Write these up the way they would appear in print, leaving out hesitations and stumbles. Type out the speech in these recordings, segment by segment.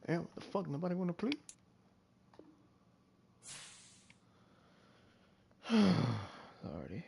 Damn, what the fuck? Nobody wanna play? Alrighty.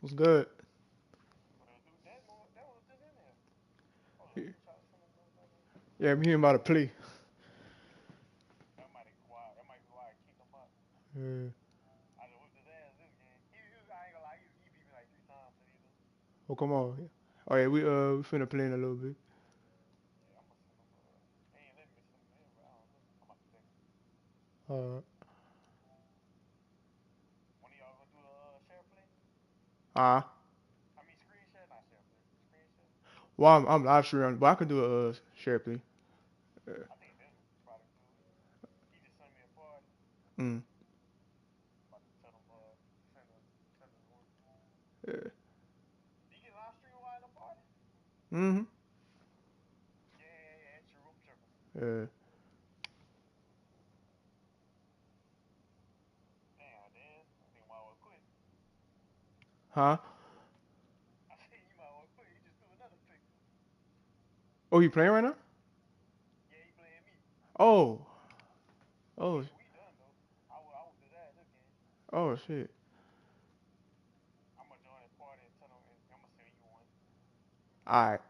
What's good? Yeah, I'm hearing about a plea. Yeah. Oh, come on. Oh yeah, we finna play in a little bit. Uh, ah. Well, I'm live streaming, but I could do a share play. Uh, mm, yeah. Mm-hmm. Yeah. Huh? Oh, you playing right now? Oh. Oh. Oh shit. All right.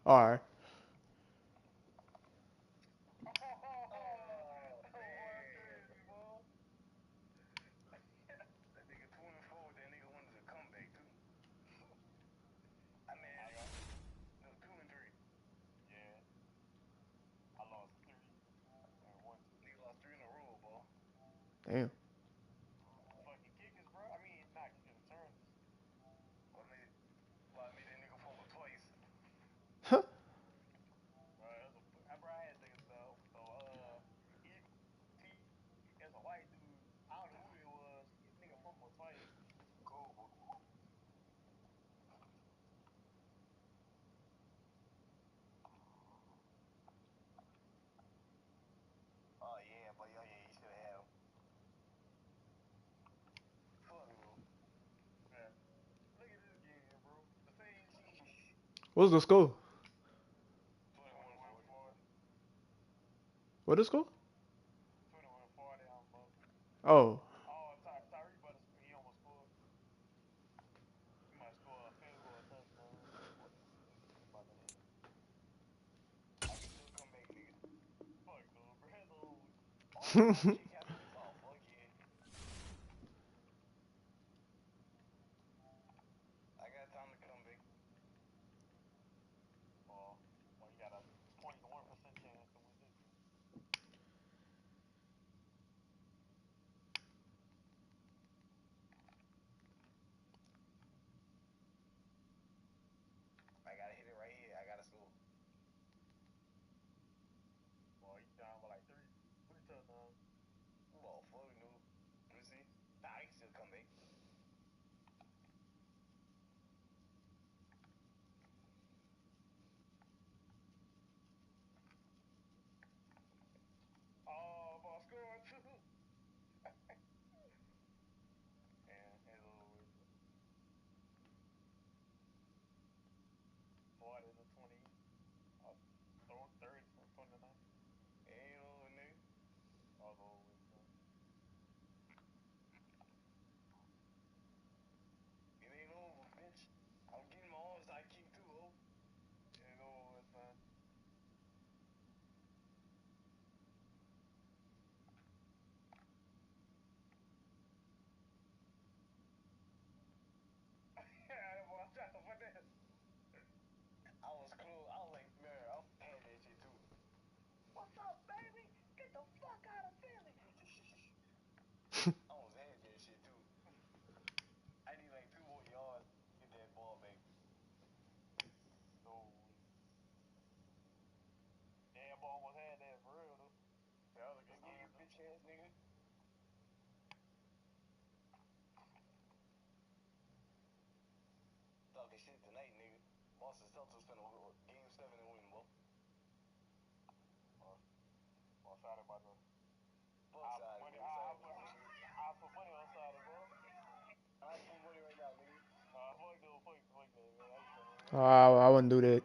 All right. Damn. What's the score? What the score? Oh. Oh, I wouldn't do that.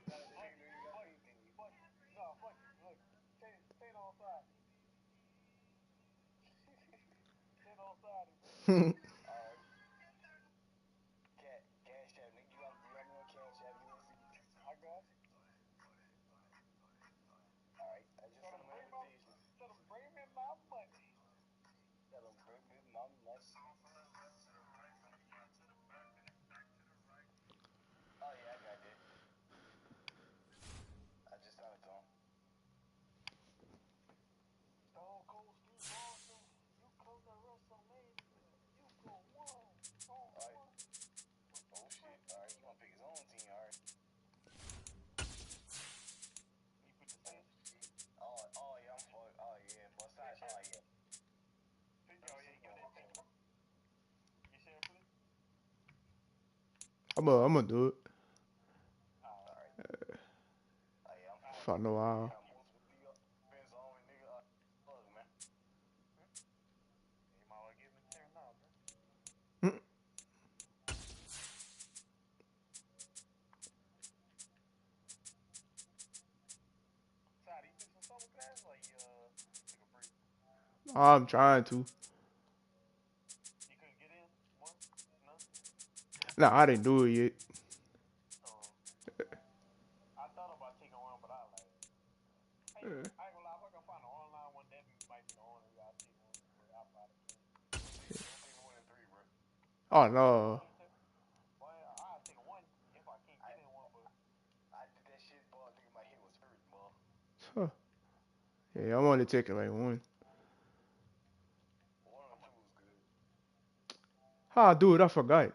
I'm gonna do it. If I know how. Mm. I'm trying to. Nah, I didn't do it yet. Oh no. Huh. Yeah, I'm only taking like one. How I do it? I forgot.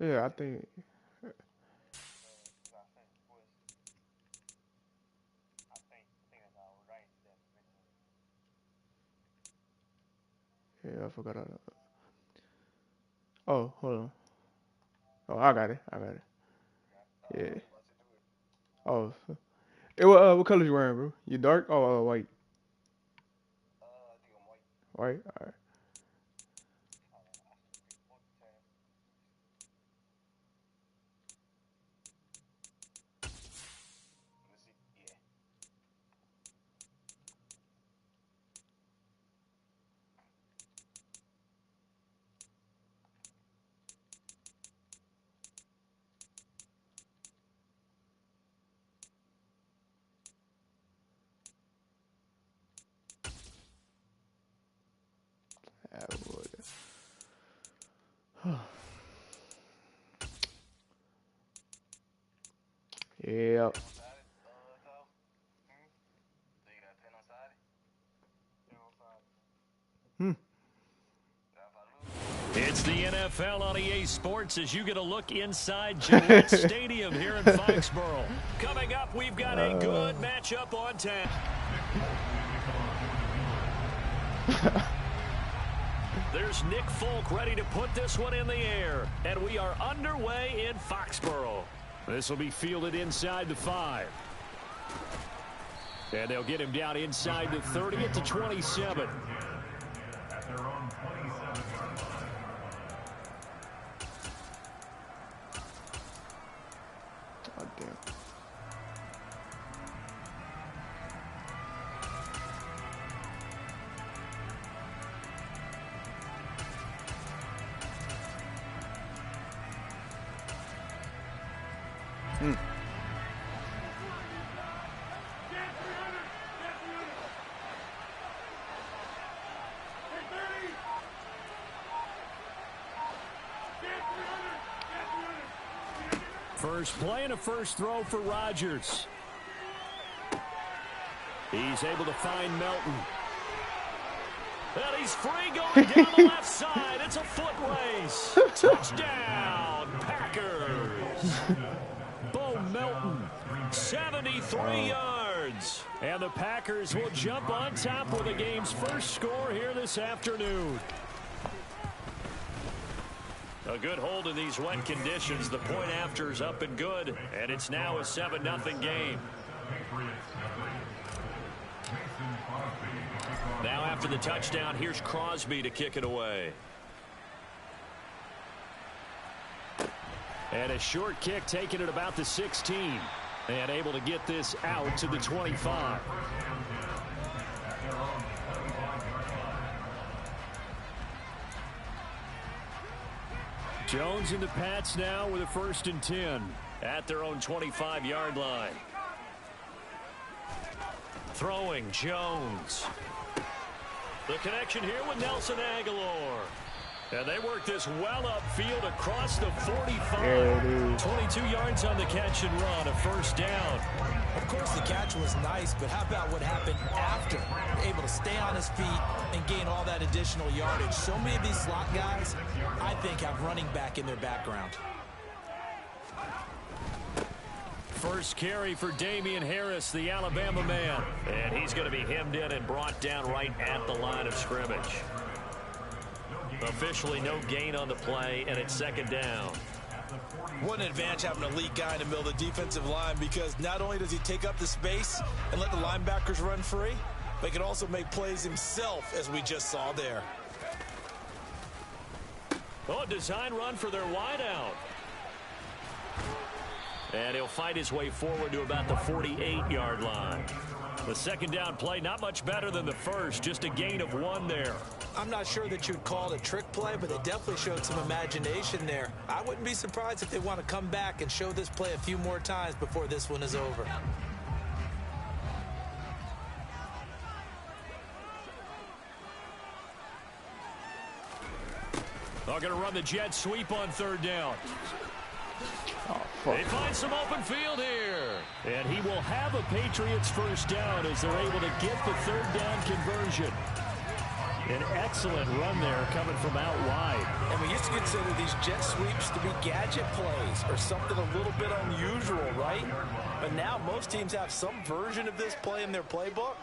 Yeah, I think. Yeah, I forgot. Oh, hold on. Oh, I got it. I got it. Yeah. Oh. Hey, what color you wearing, bro? You dark? Oh, white. White. All right. I would. Yeah. Hmm. It's the NFL on EA Sports as you get a look inside Gillette Stadium here in Foxborough. Coming up, we've got a good matchup on tap. There's Nick Folk ready to put this one in the air, and we are underway in Foxborough. This will be fielded inside the 5. And they'll get him down inside the 30 at the 27. Oh, damn. Hmm. First play and a first throw for Rodgers. He's able to find Melton. And he's free going down the left side. It's a foot race. Touchdown, Packers. Bo Melton, 73 yards. And the Packers will jump on top with the game's first score here this afternoon. A good hold in these wet conditions. The point after is up and good, and it's now a 7-0 game. Now after the touchdown, here's Crosby to kick it away. And a short kick taken at about the 16. And able to get this out to the 25. Jones in the Pats now with a 1st and 10 at their own 25-yard line. Throwing Jones. The connection here with Nelson Aguilar. And they work this well upfield across the 45. 22 yards on the catch and run, a 1st down. Of course, the catch was nice, but how about what happened after? Able to stay on his feet and gain all that additional yardage. So many of these slot guys, I think, have running back in their background. First carry for Damian Harris, the Alabama man. And he's going to be hemmed in and brought down right at the line of scrimmage. Officially no gain on the play, and it's 2nd down. What an advantage having an elite guy in the middle of the defensive line, because not only does he take up the space and let the linebackers run free, but he can also make plays himself, as we just saw there. Oh, a design run for their wideout. And he'll fight his way forward to about the 48-yard line. The 2nd down play, not much better than the first, just a gain of 1 there. I'm not sure that you'd call it a trick play, but they definitely showed some imagination there. I wouldn't be surprised if they want to come back and show this play a few more times before this one is over. They're going to run the jet sweep on 3rd down. Oh, fuck. They find some open field here. And he will have a Patriots 1st down as they're able to get the 3rd down conversion. An excellent run there coming from out wide. And we used to consider these jet sweeps to be gadget plays or something a little bit unusual, right? But now most teams have some version of this play in their playbook.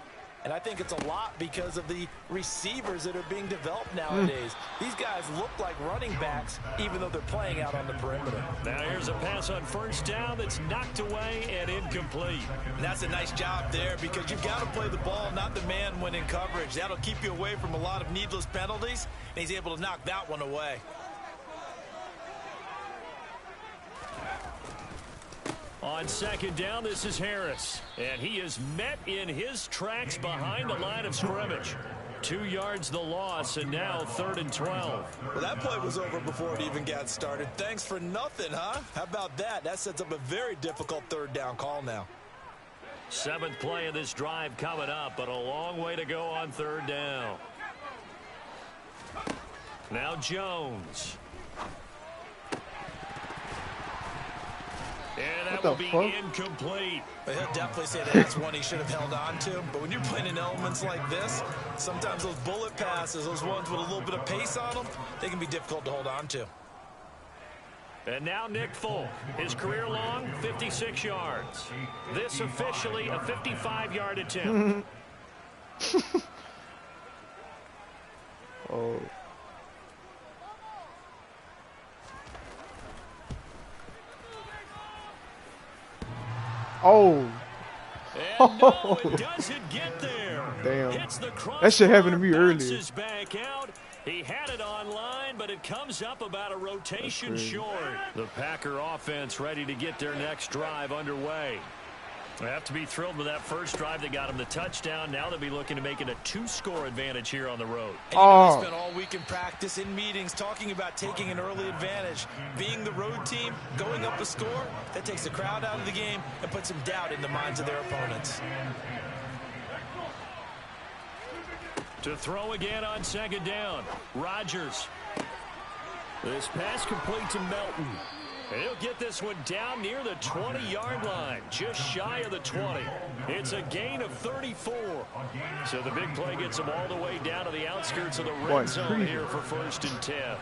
And I think it's a lot because of the receivers that are being developed nowadays. These guys look like running backs, even though they're playing out on the perimeter. Now here's a pass on 1st down that's knocked away and incomplete. And that's a nice job there, because you've got to play the ball, not the man when in coverage. That'll keep you away from a lot of needless penalties, and he's able to knock that one away. On 2nd down, this is Harris. And he is met in his tracks behind the line of scrimmage. 2 yards the loss, and now 3rd and 12. Well, that play was over before it even got started. Thanks for nothing, huh? How about that? That sets up a very difficult 3rd down call now. 7th play of this drive coming up, but a long way to go on 3rd down. Now Jones. And that will be incomplete. But he'll definitely say that's one he should have held on to. But when you're playing in elements like this, sometimes those bullet passes, those ones with a little bit of pace on them, they can be difficult to hold on to. And now Nick Folk, his career long, 56 yards. This officially a 55-yard attempt. Oh. Oh. And no, it doesn't get there. Damn. Hits the That shit happened to me earlier. bounces back out. He had it online, but it comes up about a rotation short. The Packer offense ready to get their next drive underway. They have to be thrilled with that first drive that got them the touchdown. Now they'll be looking to make it a 2-score advantage here on the road. And you know, we spent all week in practice, in meetings, talking about taking an early advantage. Being the road team, going up a score, that takes the crowd out of the game and puts some doubt in the minds of their opponents. To throw again on 2nd down, Rodgers. This pass complete to Melton. And he'll get this one down near the 20-yard line, just shy of the 20. It's a gain of 34. So the big play gets him all the way down to the outskirts of the red zone here for 1st and 10.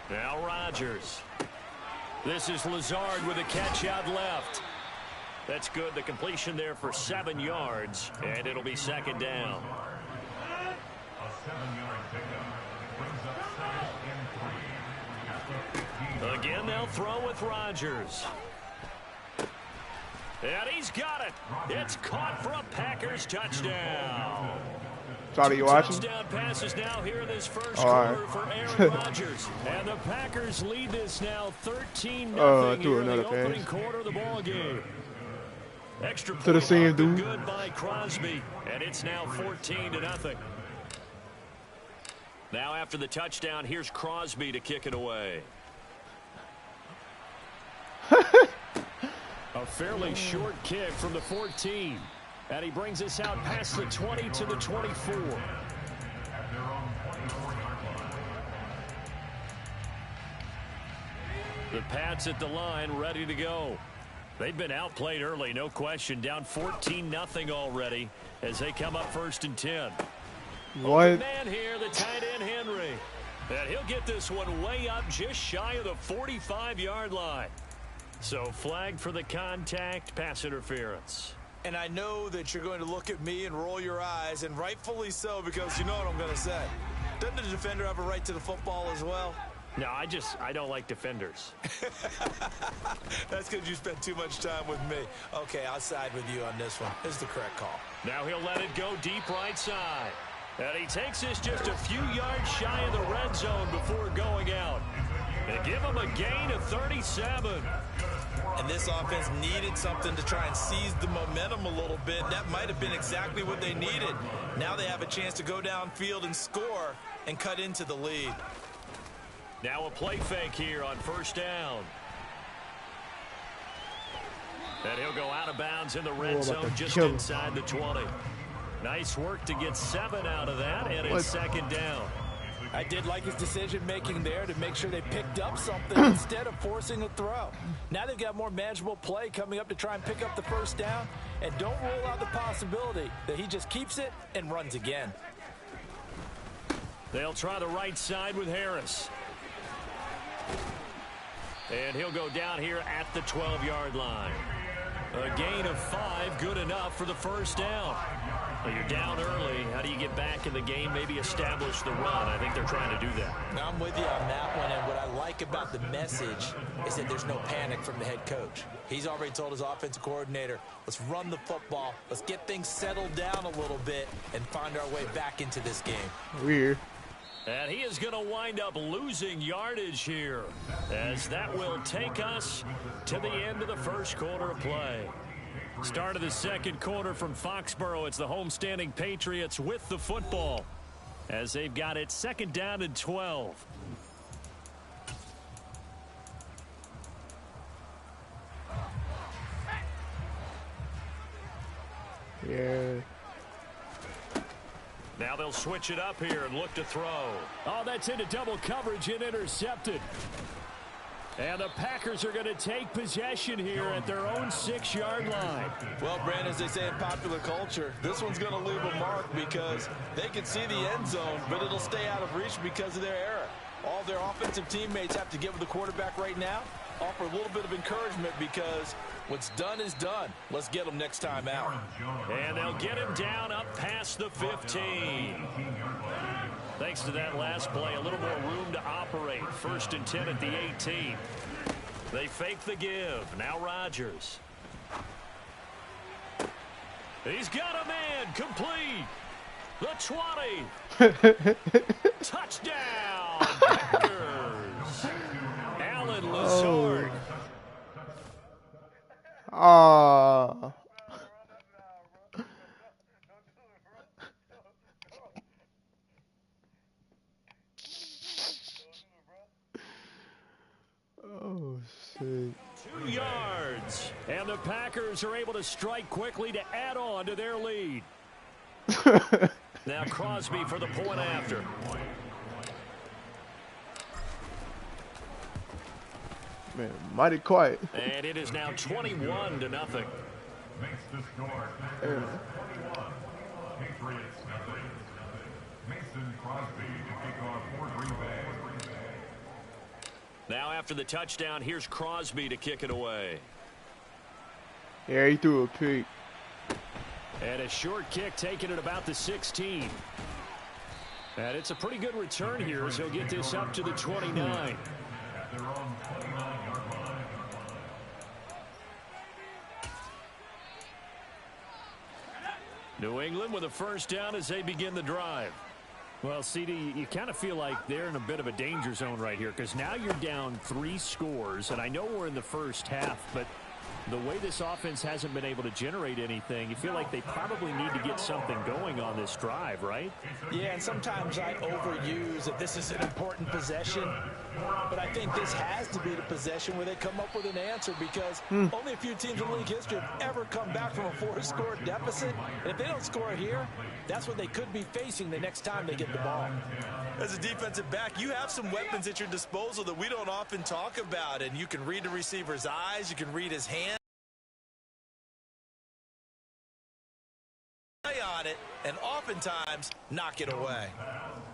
Now Rodgers. This is Lazard with a catch out left. That's good. The completion there for 7 yards, and it'll be 2nd down. throw with Rodgers. And he's got it. It's caught for a Packers touchdown. Charlie, you watching? Touchdown passes now here in this first quarter for Aaron Rodgers. And the Packers lead this now 13-0 here in the opening quarter of the ball game. Extra point good by Crosby, and it's now 14-0. Now after the touchdown, here's Crosby to kick it away. A fairly short kick from the 14. And he brings us out past the 20 to the 24. The Pats at the line, ready to go. They've been outplayed early, no question. Down 14-0 already as they come up 1st and 10. What? Open man here, the tight end Henry. And he'll get this one way up just shy of the 45-yard line. So flagged for the contact, pass interference. And I know that you're going to look at me and roll your eyes, and rightfully so, because you know what I'm going to say. Doesn't the defender have a right to the football as well? No, I don't like defenders. That's because you spent too much time with me. Okay, I'll side with you on this one. This is the correct call. Now he'll let it go deep right side. And he takes this just a few yards shy of the red zone before going out. And give him a gain of 37. And this offense needed something to try and seize the momentum a little bit. That might have been exactly what they needed. Now they have a chance to go downfield and score and cut into the lead. Now a play fake here on 1st down. And he'll go out of bounds in the red zone just inside the 20. Nice work to get 7 out of that, and it's 2nd down. I did like his decision-making there to make sure they picked up something instead of forcing a throw. Now they've got more manageable play coming up to try and pick up the 1st down, and don't rule out the possibility that he just keeps it and runs again. They'll try the right side with Harris. And he'll go down here at the 12-yard line. A gain of 5, good enough for the 1st down. Well, you're down early. How do you get back in the game, maybe establish the run? I think they're trying to do that. Now, I'm with you on that one, and what I like about the message is that there's no panic from the head coach. He's already told his offensive coordinator, let's run the football, let's get things settled down a little bit, and find our way back into this game. Weird. And he is going to wind up losing yardage here, as that will take us to the end of the first quarter of play. Start of the second quarter from Foxborough. It's the homestanding Patriots with the football, as they've got it 2nd down and 12. Yeah. Now they'll switch it up here and look to throw. Oh, that's into double coverage and intercepted. And the Packers are going to take possession here at their own 6-yard line. Well, Brandon, as they say in popular culture, this one's going to leave a mark because they can see the end zone, but it'll stay out of reach because of their error. All their offensive teammates have to get with the quarterback right now, offer a little bit of encouragement because what's done is done. Let's get them next time out. And they'll get him down up past the 15. Thanks to that last play, a little more room to operate. 1st and 10 at the 18. They fake the give. Now Rodgers. He's got a man complete. The 20. Touchdown, Packers. Alan Lazard. Oh. Oh, shit. 2 yards. And the Packers are able to strike quickly to add on to their lead. Now Crosby for the point after. Man, mighty quiet. And it is now 21-0. Makes the score. Patriots nothing. Mason Crosby to kick off for Green Bay. Now after the touchdown, here's Crosby to kick it away. Yeah, he threw a pick. And a short kick taken at about the 16. And it's a pretty good return here as he'll get this up to the 29. At their own 29-yard line. New England with a first down as they begin the drive. Well, CD, you kind of feel like they're in a bit of a danger zone right here because now you're down 3 scores, and I know we're in the first half, but the way this offense hasn't been able to generate anything, you feel like they probably need to get something going on this drive, right? Yeah, and sometimes I overuse that this is an important possession, but I think this has to be the possession where they come up with an answer because only a few teams in league history have ever come back from a 4-score deficit. And if they don't score here, that's what they could be facing the next time they get the ball. As a defensive back, you have some weapons at your disposal that we don't often talk about, and you can read the receiver's eyes, you can read his hand. On it, and oftentimes knock it away.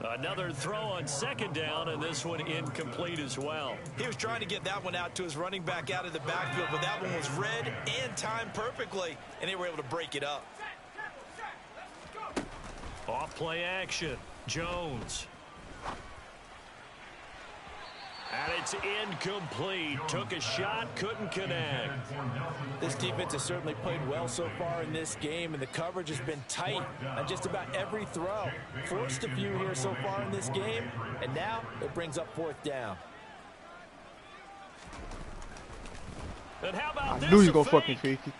Another throw on second down, and this one incomplete as well. He was trying to get that one out to his running back out of the backfield, but that one was read and timed perfectly, and they were able to break it up. Off play action. Jones. And it's incomplete. Took a shot, couldn't connect. This defense has certainly played well so far in this game, and the coverage has been tight on just about every throw. Forced a few here so far in this game, and now it brings up 4th down. And how about I this? knew you gonna fucking fake it.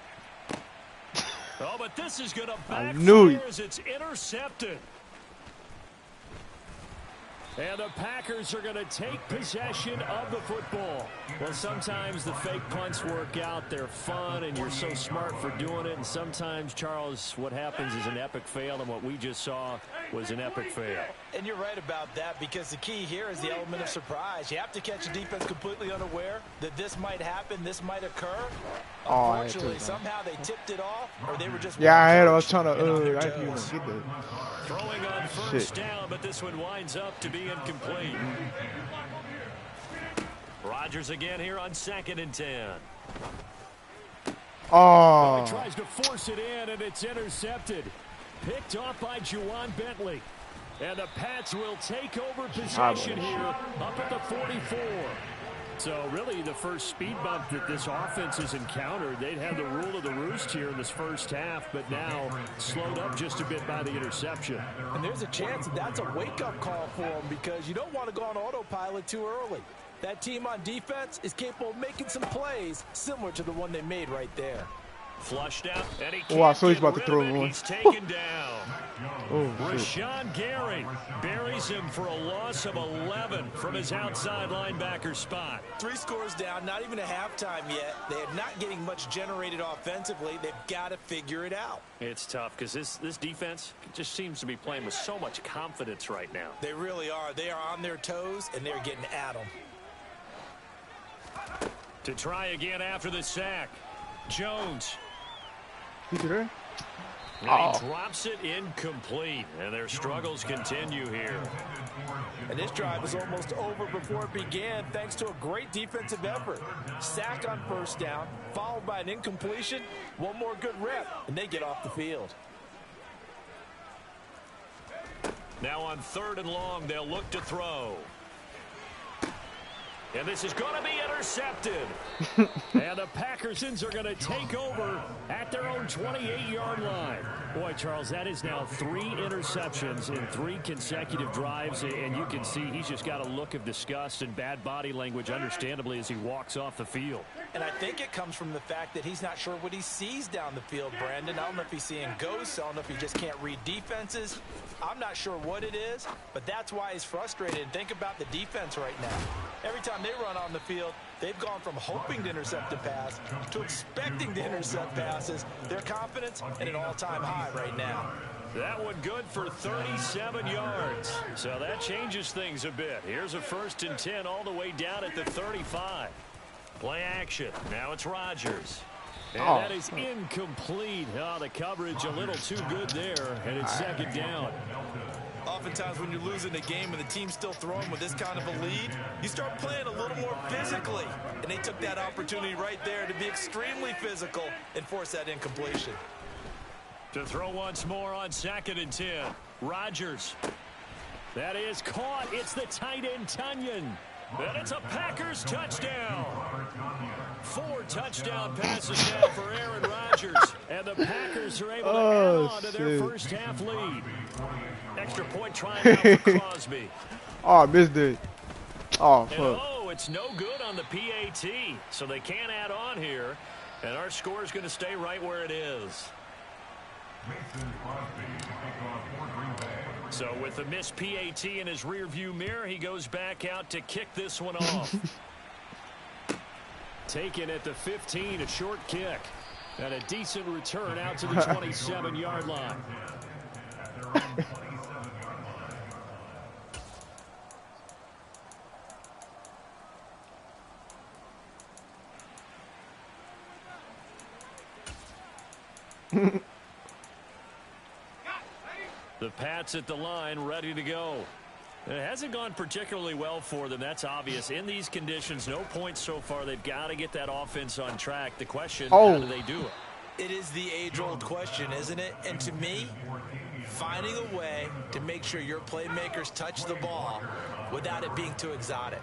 Oh, but this is going to I knew backfire as it's intercepted. And the Packers are going to take possession of the football. Well, sometimes the fake punts work out. They're fun, and you're so smart for doing it. And sometimes, Charles, what happens is an epic fail, and what we just saw was an epic fail. And you're right about that because the key here is the element of surprise. You have to catch a defense completely unaware that this might happen, this might occur. Unfortunately, somehow they tipped it off, or they were just... Yeah, I was trying to, I get that. Throwing on first down, but this one winds up to be incomplete. Rodgers again here on 2nd and 10. Oh. He tries to force it in, and it's intercepted. Picked off by Juwan Bentley. And the Pats will take over possession here up at the 44. So really the first speed bump that this offense has encountered. They'd had the rule of the roost here in this first half, but now slowed up just a bit by the interception. And there's a chance that that's a wake-up call for them because you don't want to go on autopilot too early. That team on defense is capable of making some plays similar to the one they made right there. Flushed out, and he I saw he's about to throw one. He's taken down. Oh, Rashawn Gary buries him for a loss of 11 from his outside linebacker spot. 3 scores down, not even a halftime yet. They are not getting much generated offensively. They've got to figure it out. It's tough because this defense just seems to be playing with so much confidence right now. They really are. They are on their toes, and they're getting at them. To try again after the sack. Jones. He's there. And he drops it incomplete, and their struggles continue here. And this drive is almost over before it began thanks to a great defensive effort. Sack on first down, followed by an incompletion, one more good rep, and they get off the field. Now on 3rd and long, they'll look to throw. And this is going to be intercepted. And the Packersons are going to take over at their own 28-yard line. Boy, Charles, that is now 3 interceptions in 3 consecutive drives. And you can see he's just got a look of disgust and bad body language, understandably, as he walks off the field. And I think it comes from the fact that he's not sure what he sees down the field, Brandon. I don't know if he's seeing ghosts. I don't know if he just can't read defenses. I'm not sure what it is, but that's why he's frustrated. And think about the defense right now. Every time they run on the field, they've gone from hoping to intercept a pass to expecting to intercept passes. Their confidence at an all-time high right now. That one good for 37 yards. So that changes things a bit. Here's a 1st and 10 all the way down at the 35. Play action. Now it's Rodgers. And that is incomplete. Oh, the coverage a little too good there, and it's 2nd down. Oftentimes when you're losing a game and the team's still throwing with this kind of a lead, you start playing a little more physically. And they took that opportunity right there to be extremely physical and force that incompletion. To throw once more on 2nd and 10. Rodgers. That is caught. It's the tight end, Tunyon. And it's a Packers touchdown. 4 touchdown passes now for Aaron Rodgers. And the Packers are able to add Oh, on to their shit. first half lead. Extra point trying out for Crosby. Oh, I missed it. Oh, And fuck. oh, it's no good on the PAT. So they can't add on here. And our score is going to stay right where it is. Mason Crosby to kick off for Green Bay. So with the missed PAT in his rearview mirror, he goes back out to kick this one off. Taken at the 15, a short kick. And a decent return out to the 27-yard line. At their own 27-yard line. The Pats at the line, ready to go. It hasn't gone particularly well for them. That's obvious. In these conditions, no points so far. They've got to get that offense on track. The question, how do they do it? It is the age-old question, isn't it? And to me, finding a way to make sure your playmakers touch the ball without it being too exotic.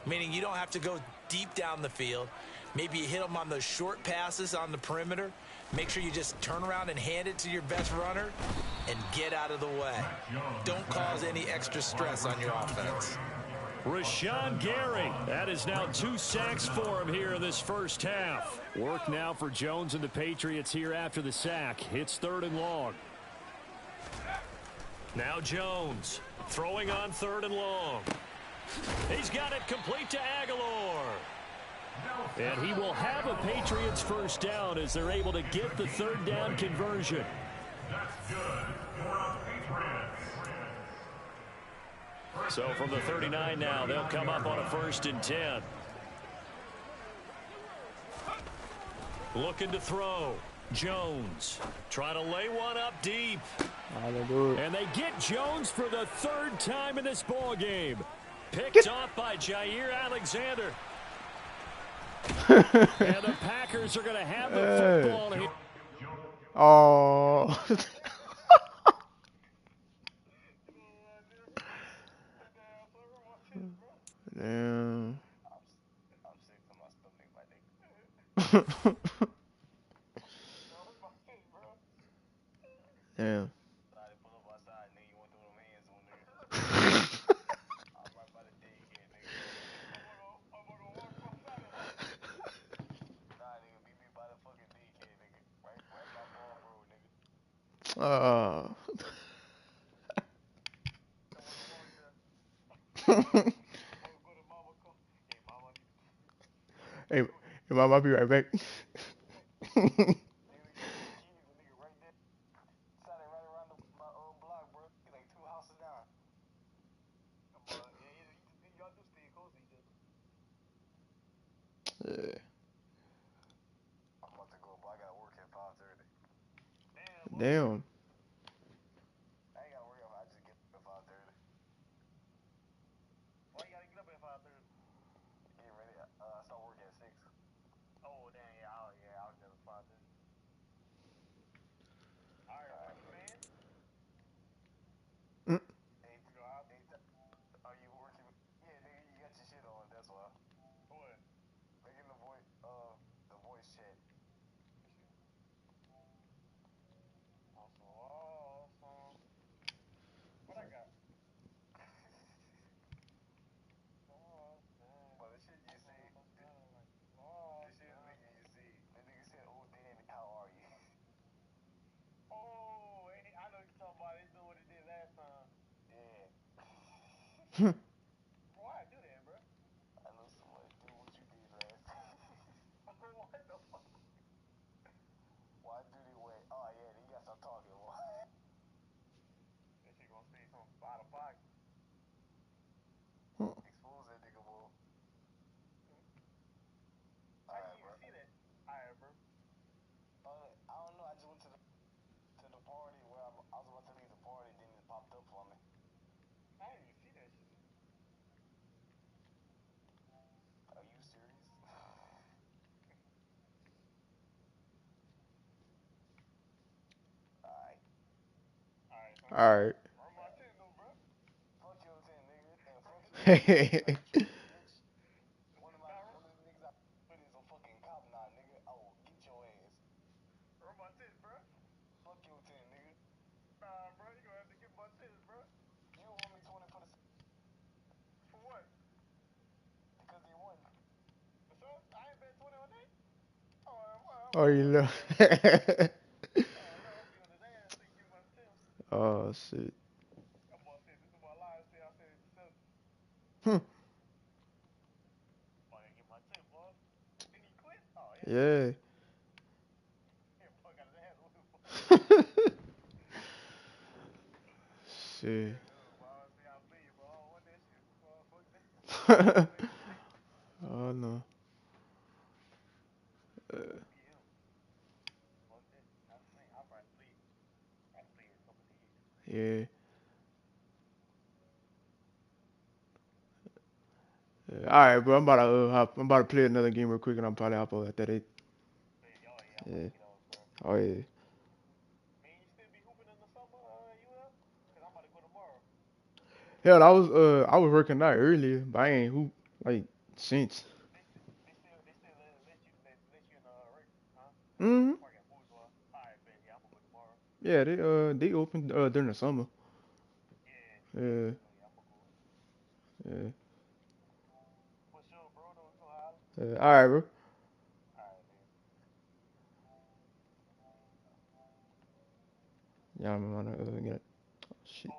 Meaning you don't have to go deep down the field. Maybe you hit them on those short passes on the perimeter. Make sure you just turn around and hand it to your best runner and get out of the way. Don't cause any extra stress on your offense. Rashawn Gary, that is now 2 sacks for him here in this first half. Work now for Jones and the Patriots here after the sack. It's 3rd and long. Now Jones throwing on 3rd and long. He's got it complete to Aguilar. And he will have a Patriots first down as they're able to get the 3rd down conversion. That's good for the Patriots. So from the 39 now, they'll come up on a 1st and 10. Looking to throw. Jones trying to lay one up deep. And they get Jones for the 3rd time in this ball game. Picked off by Jair Alexander. And the Packers are going to have the football here. Oh. Damn. Damn. Hey, Mom, I'll be right back. Yeah. Damn. Mm. All right. Oh, you know. Oh shit. Hmm. Yeah. Shit. Oh no. Uh, yeah. All right, bro. I'm about to play another game real quick, and I'm probably hop over after that. Yeah. Oh yeah. Hell, I was working out earlier, but I ain't hoop like since. Hmm. Yeah, they opened during the summer. Yeah. Yeah. Yeah. All right, bro. Yeah, I'm gonna get it. Shit.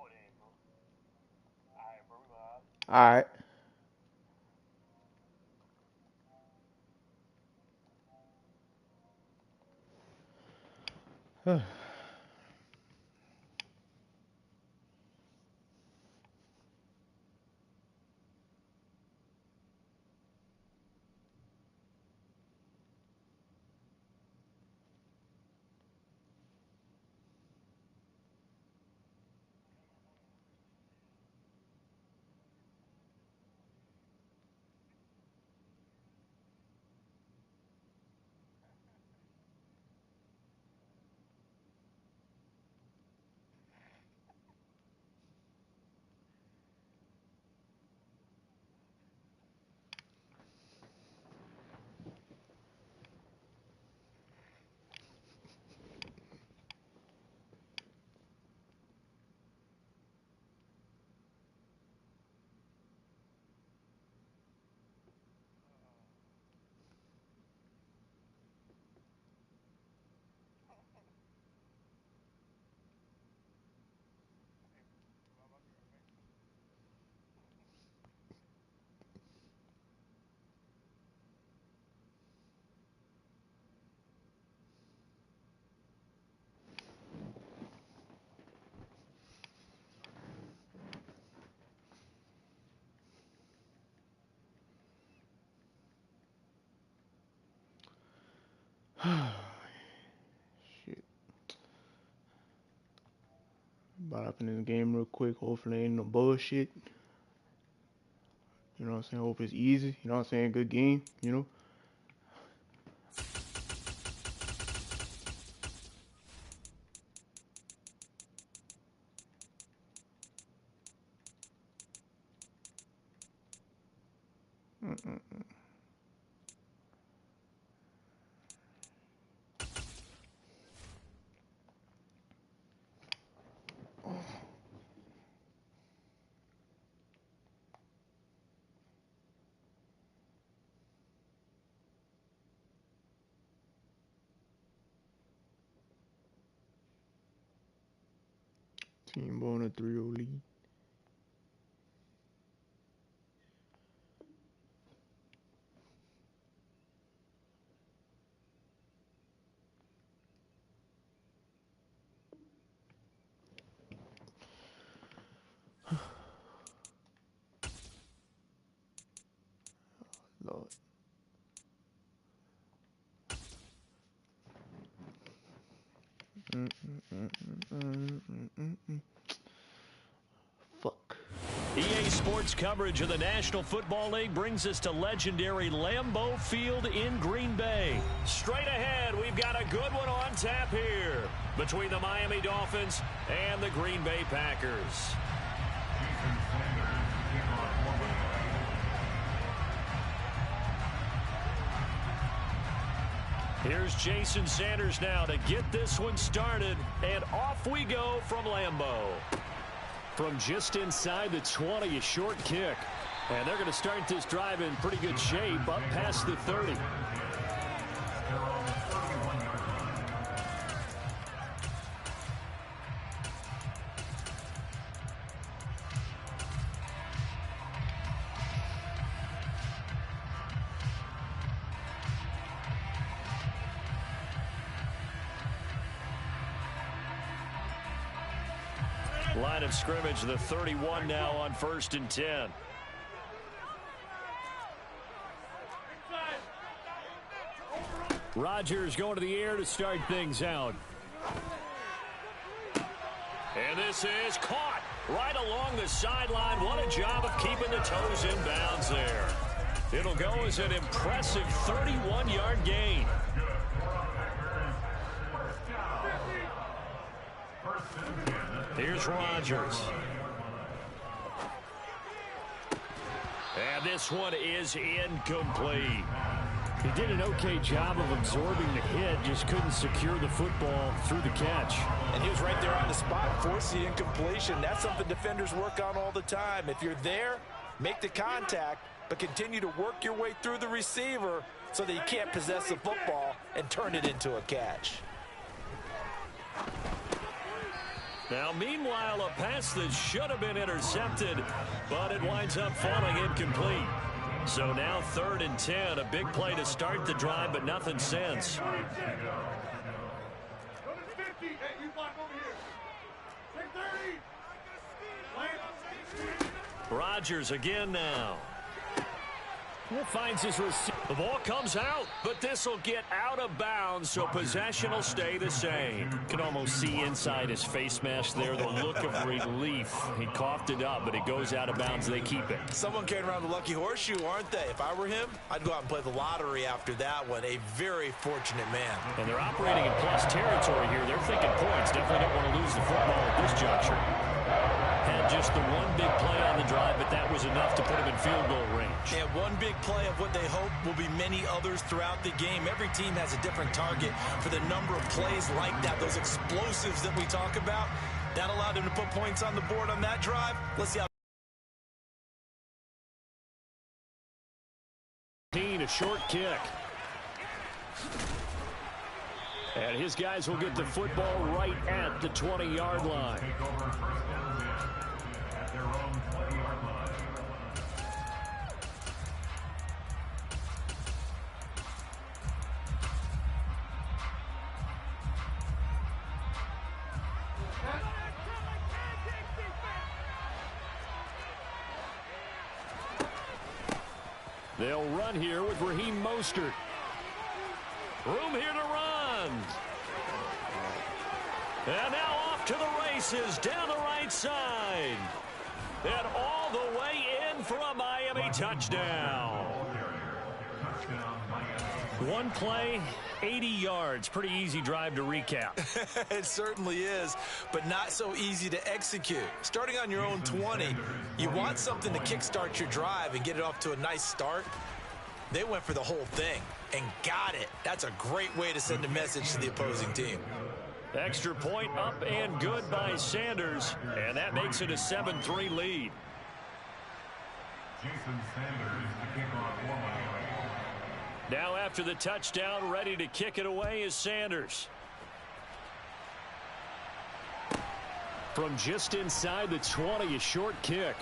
All right. Shit. About to open this game real quick. Hopefully ain't no bullshit. You know what I'm saying? Hope it's easy. You know what I'm saying? Good game. You know. Mm-mm. Team ball in a 3-0 lead. Lord. Mm-mm-mm-mm-mm-mm-mm. Fuck. EA Sports coverage of the National Football League brings us to legendary Lambeau Field in Green Bay. Straight ahead, we've got a good one on tap here between the Miami Dolphins and the Green Bay Packers. Here's Jason Sanders now to get this one started, and off we go from Lambeau. From just inside the 20, a short kick. And they're going to start this drive in pretty good shape, up past the 30. Line of scrimmage, the 31 now on 1st and 10. Rodgers going to the air to start things out. And this is caught right along the sideline. What a job of keeping the toes in bounds there. It'll go as an impressive 31-yard gain. Here's Rodgers. And this one is incomplete. He did an okay job of absorbing the hit, just couldn't secure the football through the catch. And he was right there on the spot, forcing the incompletion. That's something defenders work on all the time. If you're there, make the contact, but continue to work your way through the receiver so that you can't possess the football and turn it into a catch. Now, meanwhile, a pass that should have been intercepted, but it winds up falling incomplete. So now 3rd and 10, a big play to start the drive, but nothing since. Rodgers again now. Finds his receiver. The ball comes out, but this will get out of bounds, so possession will stay the same. You can almost see inside his face mask there the look of relief. He coughed it up, but it goes out of bounds. They keep it. Someone carrying around the lucky horseshoe, aren't they? If I were him, I'd go out and play the lottery after that one. A very fortunate man. And they're operating in plus territory here. They're thinking points. Definitely don't want to lose the football at this juncture. Had just the one big play on the drive, but that was enough to put him in field goal range. And one big play of what they hope will be many others throughout the game. Every team has a different target for the number of plays like that, those explosives that we talk about. That allowed them to put points on the board on that drive. Let's see how. A short kick. And his guys will get the football right at the 20-yard line. They'll run here with Raheem Mostert. Room here to run. And now off to the races down the right side. And all the way in for a Miami touchdown. One play, 80 yards. Pretty easy drive to recap. It certainly is, but not so easy to execute. Starting on your own 20, you want something to kickstart your drive and get it off to a nice start. They went for the whole thing and got it. That's a great way to send a message to the opposing team. Extra point up and good by Sanders, and that makes it a 7-3 lead. Jason Sanders to kick off for Miami. Now after the touchdown, ready to kick it away is Sanders. From just inside the 20, a short kick.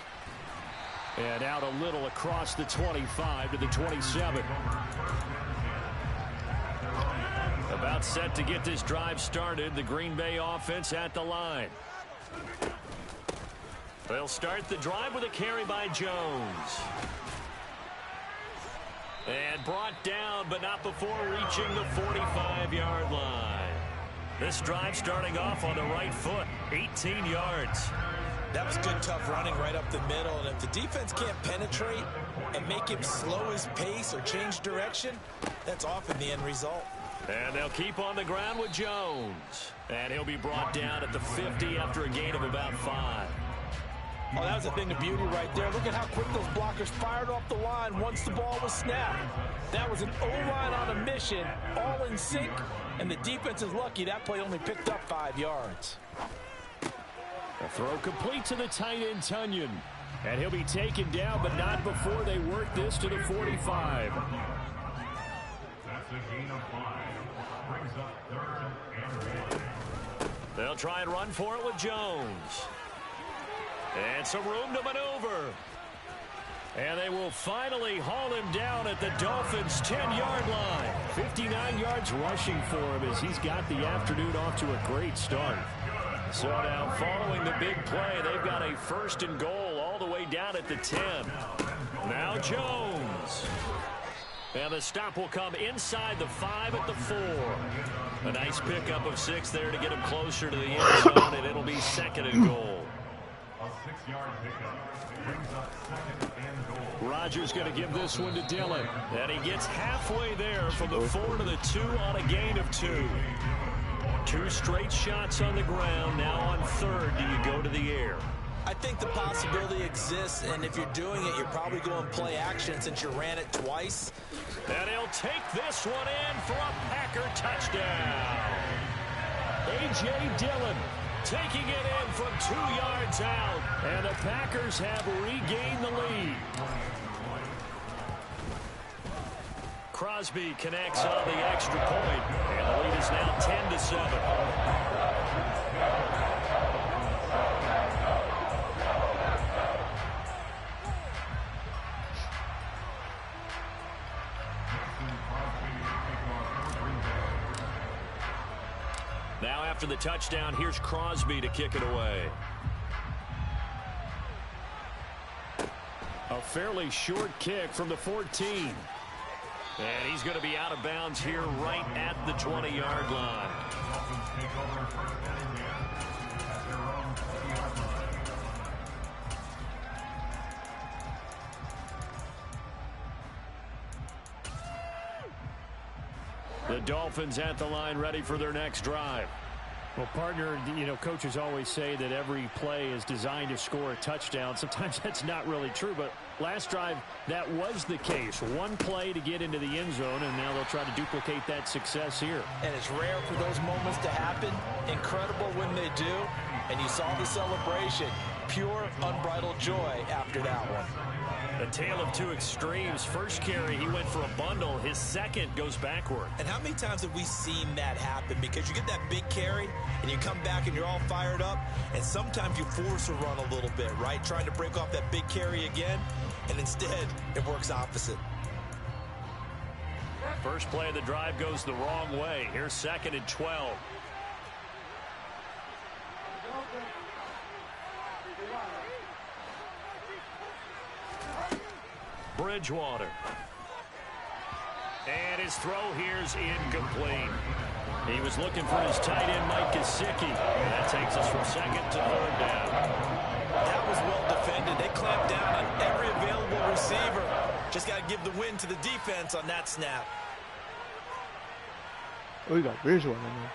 And out a little across the 25 to the 27. About set to get this drive started. The Green Bay offense at the line. They'll start the drive with a carry by Jones. And brought down, but not before reaching the 45-yard line. This drive starting off on the right foot, 18 yards. That was good, tough running right up the middle. And if the defense can't penetrate and make him slow his pace or change direction, that's often the end result. And they'll keep on the ground with Jones. And he'll be brought down at the 50 after a gain of about 5. Oh, that was a thing of beauty right there. Look at how quick those blockers fired off the line once the ball was snapped. That was an O-line on a mission, all in sync, and the defense is lucky that play only picked up 5 yards. A throw complete to the tight end, Tunyon. And he'll be taken down, but not before they work this to the 45. That's a gain of 5. Brings up 3rd and 1. They'll try and run for it with Jones. And some room to maneuver. And they will finally haul him down at the Dolphins' 10-yard line. 59 yards rushing for him as he's got the afternoon off to a great start. So now following the big play, they've got a 1st and goal all the way down at the 10. Now Jones. And the stop will come inside the 5 at the 4. A nice pickup of 6 there to get him closer to the end zone, and it'll be 2nd and goal. A 6-yard pickup brings up 2nd and goal. Rodgers going to give this one to Dillon. And he gets halfway there from the 4 to the 2 on a gain of 2. 2 straight shots on the ground. Now on 3rd, do you go to the air? I think the possibility exists, and if you're doing it, you're probably going play action since you ran it twice. And he'll take this one in for a Packer touchdown. A.J. Dillon taking it in from 2 yards out, and the Packers have regained the lead. Crosby connects on the extra point, and the lead is now 10-7. Now after the touchdown, here's Crosby to kick it away. A fairly short kick from the 14. And he's going to be out of bounds here right at the 20-yard line. The Dolphins at the line, ready for their next drive. Well, partner, you know, coaches always say that every play is designed to score a touchdown. Sometimes that's not really true, but last drive, that was the case. One play to get into the end zone, and now they'll try to duplicate that success here. And it's rare for those moments to happen. Incredible when they do. And you saw the celebration. Pure, unbridled joy after that one. A tale of 2 extremes. First carry, he went for a bundle. His second goes backward. And how many times have we seen that happen? Because you get that big carry, and you come back and you're all fired up, and sometimes you force a run a little bit, right? Trying to break off that big carry again, and instead, it works opposite. First play of the drive goes the wrong way. Here's 2nd and 12. Bridgewater. And his throw here's incomplete. He was looking for his tight end, Mike Gesicki. And that takes us from 2nd to 3rd down. That was well defended. They clamped down on every available receiver. Just got to give the win to the defense on that snap. Oh, you got Bridgewater in there.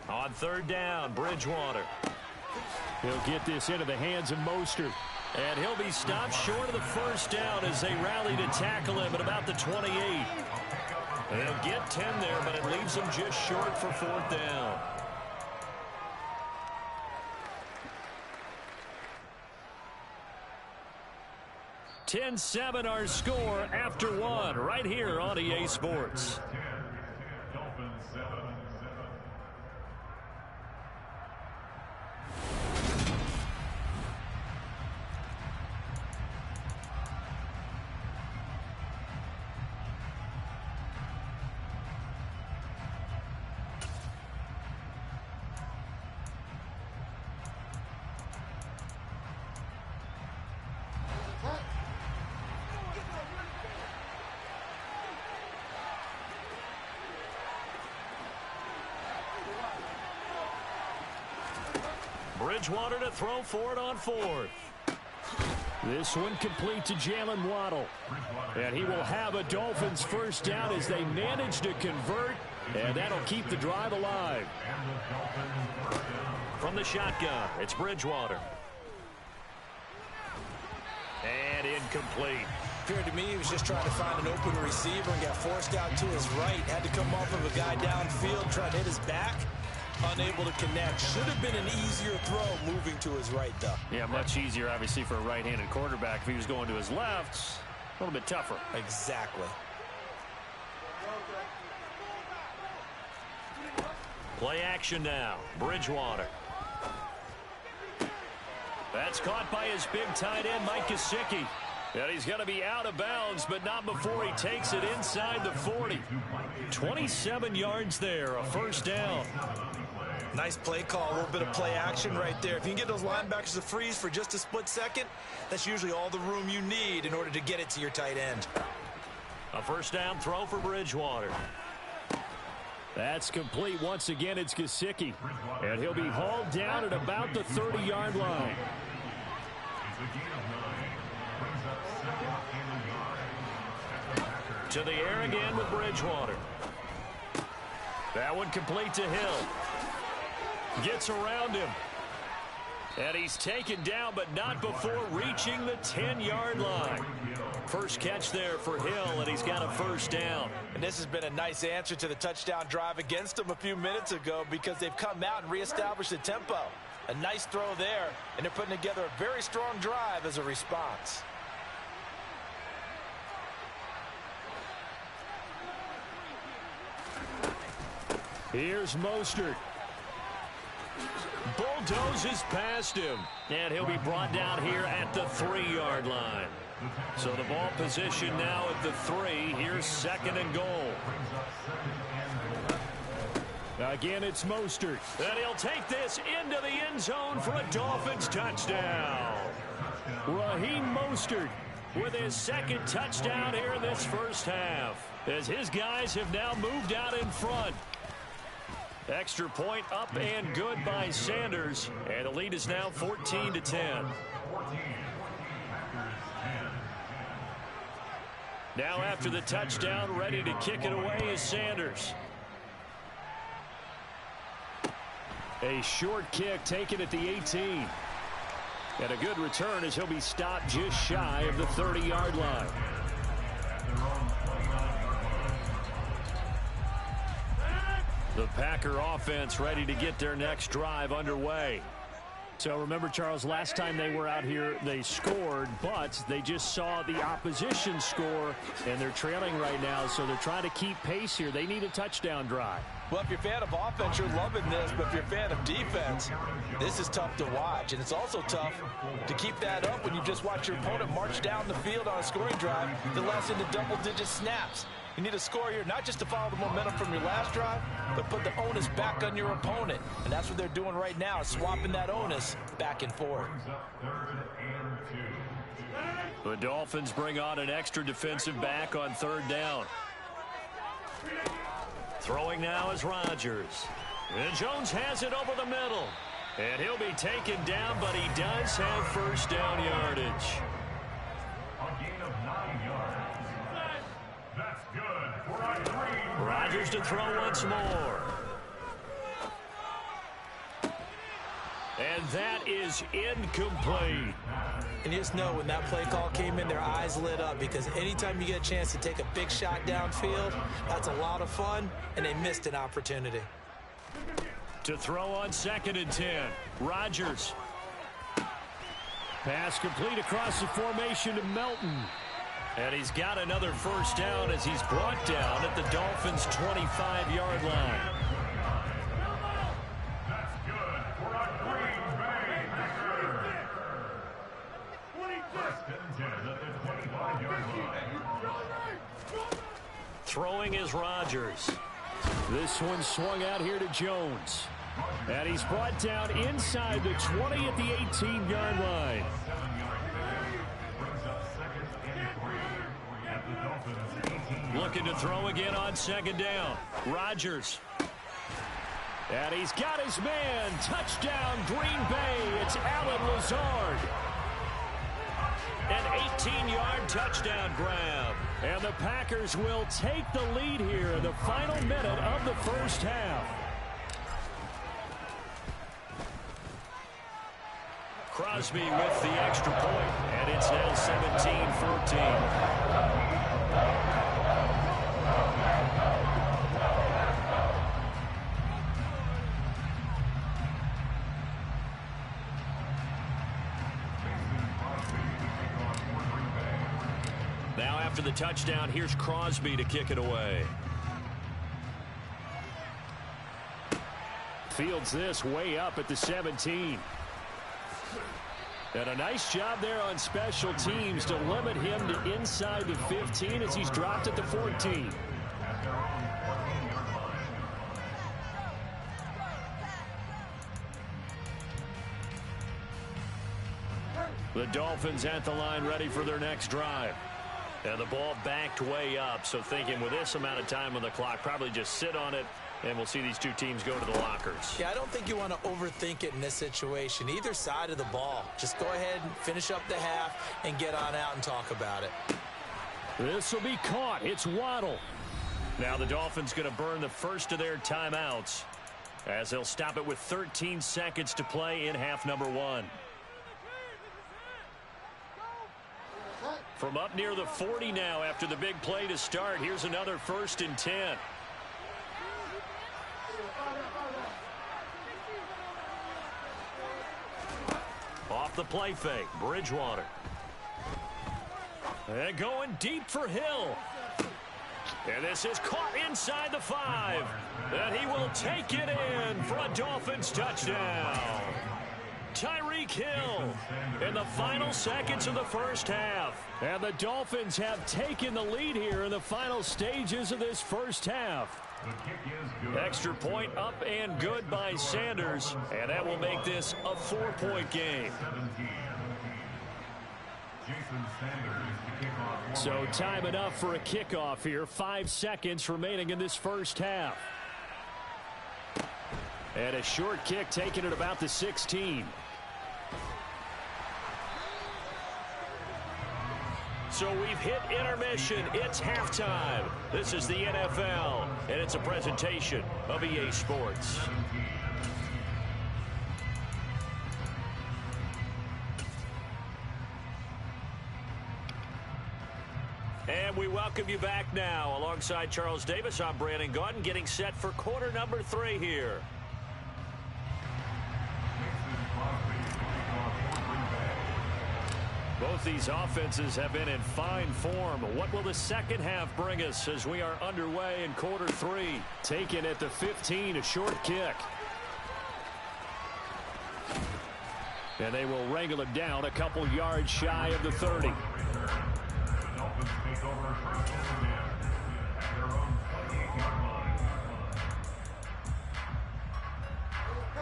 On 3rd down, Bridgewater. He'll get this into the hands of Mostert. And he'll be stopped short of the 1st down as they rally to tackle him at about the 28. They'll get 10 there, but it leaves them just short for 4th down. (10-7) our score after 1 right here on EA Sports. Dolphins 7. Bridgewater to throw for it on 4th. This one complete to Jalen Waddle. And he will have a Dolphins 1st down as they manage to convert. And that'll keep the drive alive. From the shotgun, it's Bridgewater. And incomplete. Appeared to me he was just trying to find an open receiver and got forced out to his right. Had to come off of a guy downfield, trying to hit his back. unable to connect. Should have been an easier throw moving to his right, though. Yeah, much easier, obviously, for a right-handed quarterback. If he was going to his left, a little bit tougher. Exactly. Play action now. Bridgewater. That's caught by his big tight end, Mike Gesicki. And he's going to be out of bounds, but not before he takes it inside the 40. 27 yards there, a first down. Nice play call, a little bit of play action right there. If you can get those linebackers to freeze for just a split second, that's usually all the room you need in order to get it to your tight end. A first down throw for Bridgewater. That's complete. Once again, it's Gesicki. And he'll be hauled down at about the 30-yard line. To the air again with Bridgewater. That one complete to Hill. Gets around him. And he's taken down, but not before reaching the 10-yard line. First catch there for Hill, and he's got a first down. And this has been a nice answer to the touchdown drive against them a few minutes ago because they've come out and reestablished the tempo. A nice throw there, and they're putting together a very strong drive as a response. Here's Mostert. Bulldozes past him. And he'll be brought down here at the 3-yard line. So the ball position now at the 3. Here's second and goal. Again, it's Mostert. And he'll take this into the end zone for a Dolphins touchdown. Raheem Mostert with his second touchdown here in this first half, as his guys have now moved out in front. Extra point up and good by Sanders, and the lead is now 14-10. Now after the touchdown, ready to kick it away is Sanders. A short kick taken at the 18. And a good return as he'll be stopped just shy of the 30-yard line. The Packer offense ready to get their next drive underway. So remember, Charles, last time they were out here, they scored, but they just saw the opposition score, and they're trailing right now, so they're trying to keep pace here. They need a touchdown drive. Well, if you're a fan of offense, you're loving this, but if you're a fan of defense, this is tough to watch, and it's also tough to keep that up when you just watch your opponent march down the field on a scoring drive that lasts into double-digit snaps. You need a score here, not just to follow the momentum from your last drive, but put the onus back on your opponent. And that's what they're doing right now, swapping that onus back and forth. The Dolphins bring on an extra defensive back on third down. Throwing now is Rodgers. And Jones has it over the middle. And he'll be taken down, but he does have first down yardage. A gain of 9 yards. That's good for a 3. Rodgers to throw once more. And that is incomplete. And you just know when that play call came in, their eyes lit up, because anytime you get a chance to take a big shot downfield, that's a lot of fun, and they missed an opportunity. To throw on 2nd and 10. Rodgers. Pass complete across the formation to Melton. And he's got another first down as he's brought down at the Dolphins' 25-yard line. That's good for a Green Bay Packer. First and 10 at the 25-yard line. Throwing is Rodgers. This one swung out here to Jones. And he's brought down inside the 20 at the 18-yard line. Looking to throw again on 2nd down. Rodgers. And he's got his man. Touchdown, Green Bay. It's Allen Lazard. An 18-yard touchdown grab. And the Packers will take the lead here in the final minute of the first half. Crosby with the extra point, and it's now 17-14. after the touchdown, here's Crosby to kick it away. Fields this way up at the 17. And a nice job there on special teams to limit him to inside the 15 as he's dropped at the 14. The Dolphins at the line ready for their next drive. And the ball backed way up, so thinking with this amount of time on the clock, probably just sit on it, and we'll see these two teams go to the lockers. Yeah, I don't think you want to overthink it in this situation. Either side of the ball. Just go ahead and finish up the half and get on out and talk about it. This will be caught. It's Waddle. Now the Dolphins going to burn the first of their timeouts as they'll stop it with 13 seconds to play in half number 1. From up near the 40 now after the big play to start. Here's another 1st and 10. Off the play fake, Bridgewater. And going deep for Hill. And this is caught inside the 5. And he will take it in for a Dolphins touchdown. Tyreek Hill in the final seconds of the first half. And the Dolphins have taken the lead here in the final stages of this first half. Extra point up and good by Sanders. And that will make this a 4-point game. So time enough for a kickoff here. 5 seconds remaining in this first half. And a short kick taken at about the 16. So we've hit intermission. It's halftime. This is the NFL, and it's a presentation of EA Sports. And we welcome you back now. Alongside Charles Davis, I'm Brandon Gaudin, getting set for quarter number 3 here. Both these offenses have been in fine form. What will the second half bring us as we are underway in quarter 3? Taken at the 15, a short kick. And they will wrangle it down a couple yards shy of the 30.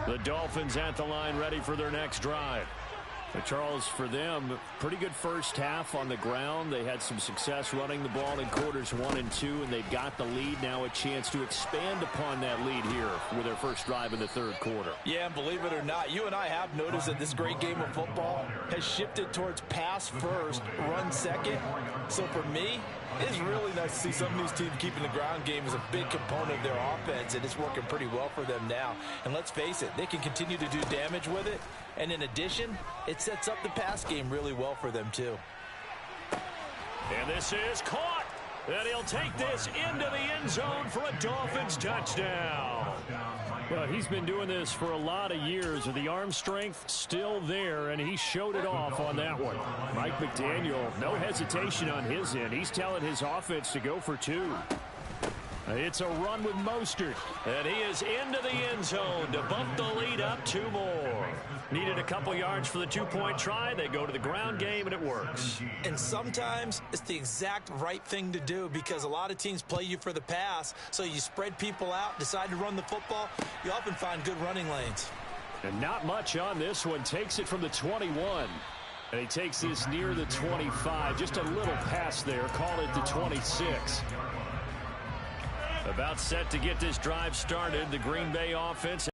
The Dolphins at the line ready for their next drive. Charles, for them, pretty good first half on the ground. They had some success running the ball in quarters 1 and 2, and they've got the lead. Now a chance to expand upon that lead here with their first drive in the third quarter. Yeah, and believe it or not, you and I have noticed that this great game of football has shifted towards pass first, run second. So for me, it's really nice to see some of these teams keeping the ground game as a big component of their offense, and it's working pretty well for them now. And let's face it, they can continue to do damage with it. And in addition, it sets up the pass game really well for them, too. And this is caught. And he'll take this into the end zone for a Dolphins touchdown. Well, he's been doing this for a lot of years with the arm strength still there, and he showed it off on that one. Mike McDaniel, no hesitation on his end. He's telling his offense to go for 2. It's a run with Mostert. And he is into the end zone to bump the lead up 2 more. Needed a couple yards for the 2-point try. They go to the ground game, and it works. And sometimes it's the exact right thing to do because a lot of teams play you for the pass. So you spread people out, decide to run the football. You often find good running lanes. And not much on this one. Takes it from the 21. And he takes this near the 25. Just a little pass there. Call it the 26. About set to get this drive started. The Green Bay offense.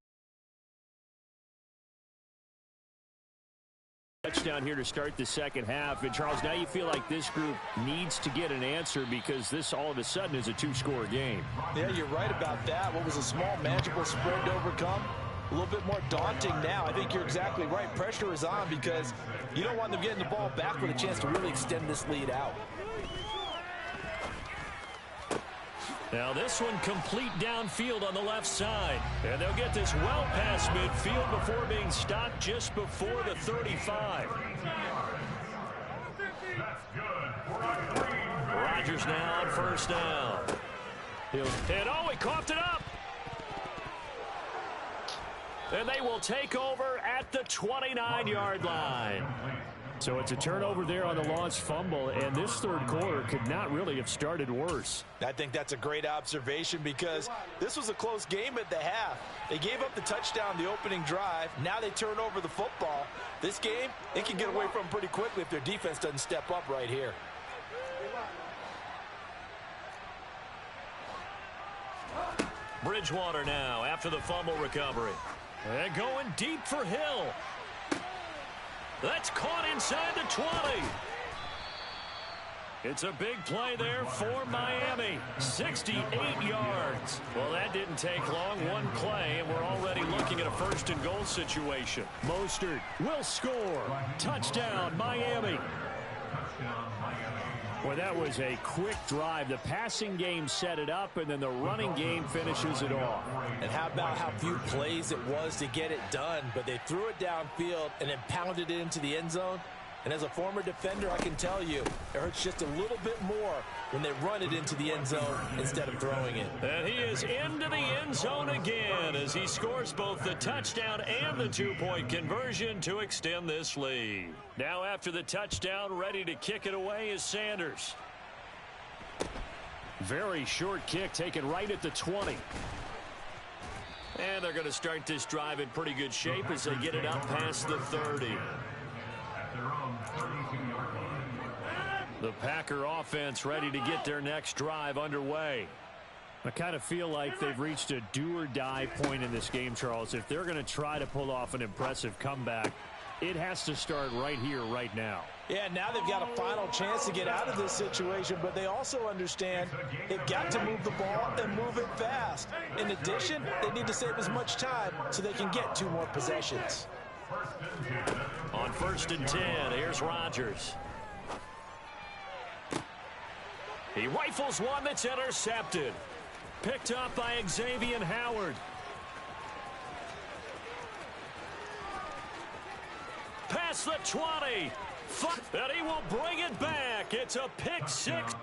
Touchdown here to start the second half. And Charles, now you feel like this group needs to get an answer because this all of a sudden is a 2-score game. Yeah, you're right about that. What was a small magical spread to overcome, a little bit more daunting now. I think you're exactly right. Pressure is on because you don't want them getting the ball back with a chance to really extend this lead out. Now this one complete downfield on the left side. And they'll get this well past midfield before being stopped just before the 35. That's good. Chargers now on first down. He coughed it up. And they will take over at the 29-yard line. So it's a turnover there on the lost fumble, and this third quarter could not really have started worse. I think that's a great observation because this was a close game at the half. They gave up the touchdown the opening drive. Now they turn over the football. This game, they can get away from pretty quickly if their defense doesn't step up right here. Bridgewater now after the fumble recovery. And going deep for Hill. That's caught inside the 20. It's a big play there for Miami. 68 yards. Well, that didn't take long. One play, and we're already looking at a first-and-goal situation. Mostert will score. Touchdown, Miami. Well, that was a quick drive. The passing game set it up, and then the running game finishes it off. And how about how few plays it was to get it done, but they threw it downfield and then pounded it into the end zone. And as a former defender, I can tell you, it hurts just a little bit more when they run it into the end zone instead of throwing it. And he is into the end zone again as he scores both the touchdown and the two-point conversion to extend this lead. Now after the touchdown, ready to kick it away is Sanders. Very short kick taken right at the 20. And they're going to start this drive in pretty good shape as they get it up past the 30. The Packer offense ready to get their next drive underway. I kind of feel like they've reached a do-or-die point in this game, Charles. If they're going to try to pull off an impressive comeback, it has to start right here, right now. Yeah, now they've got a final chance to get out of this situation, but they also understand they've got to move the ball and move it fast. In addition, they need to save as much time so they can get 2 more possessions. On 1st and 10, here's Rodgers. He rifles one that's intercepted. Picked up by Xavier Howard. Past the 20. And he will bring it back. It's a pick 6.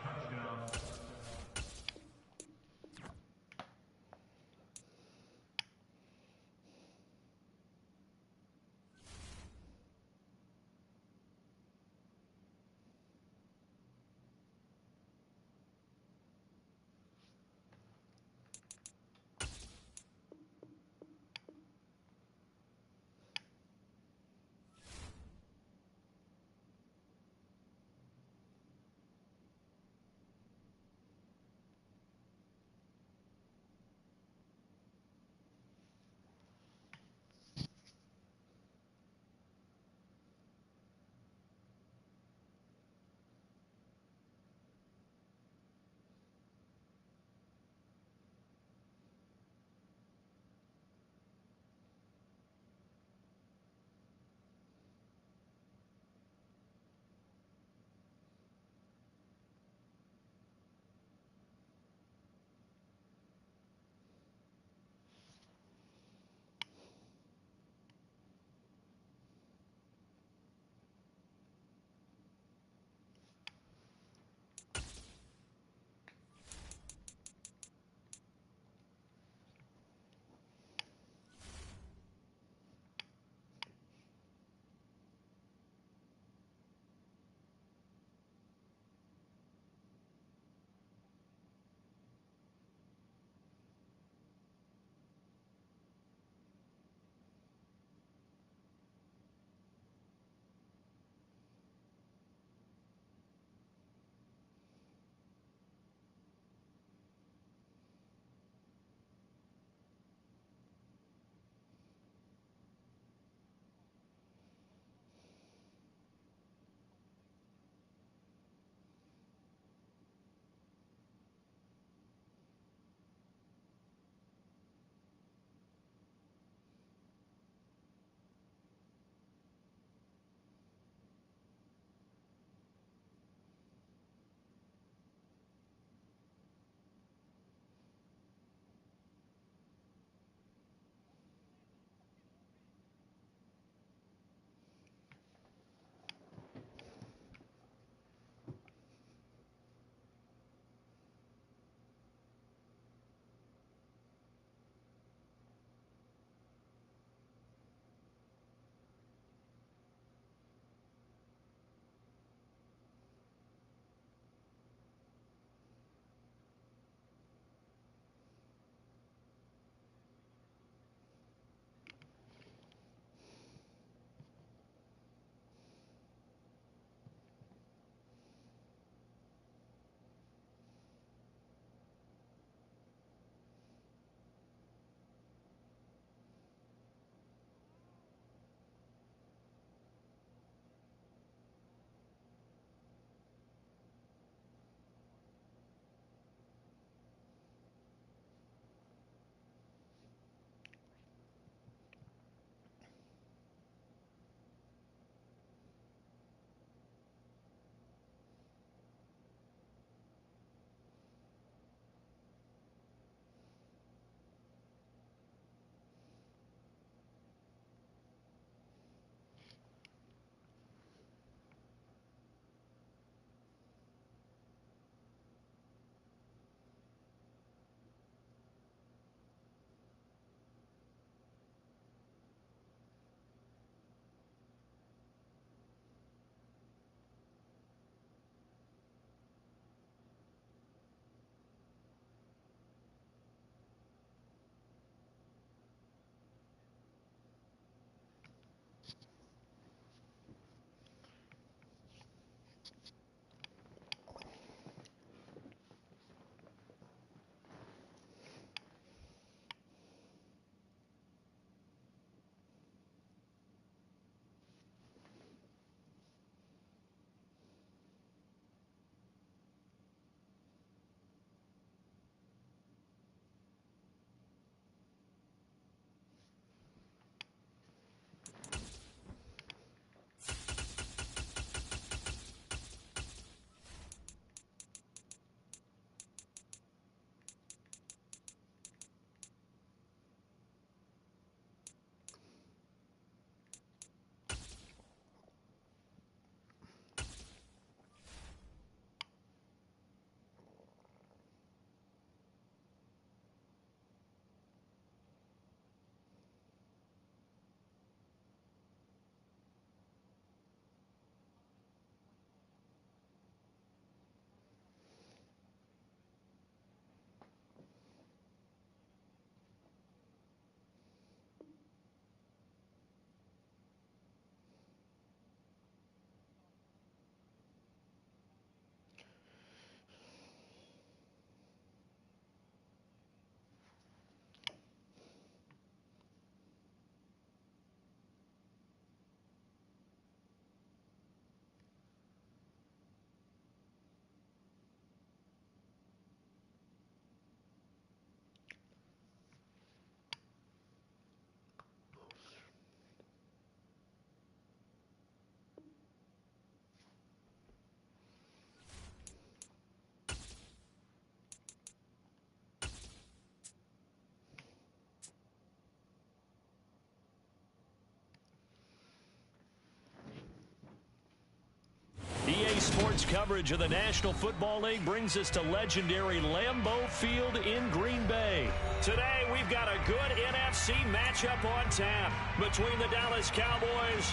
coverage of the National Football League brings us to legendary Lambeau Field in Green Bay. Today, we've got a good NFC matchup on tap between the Dallas Cowboys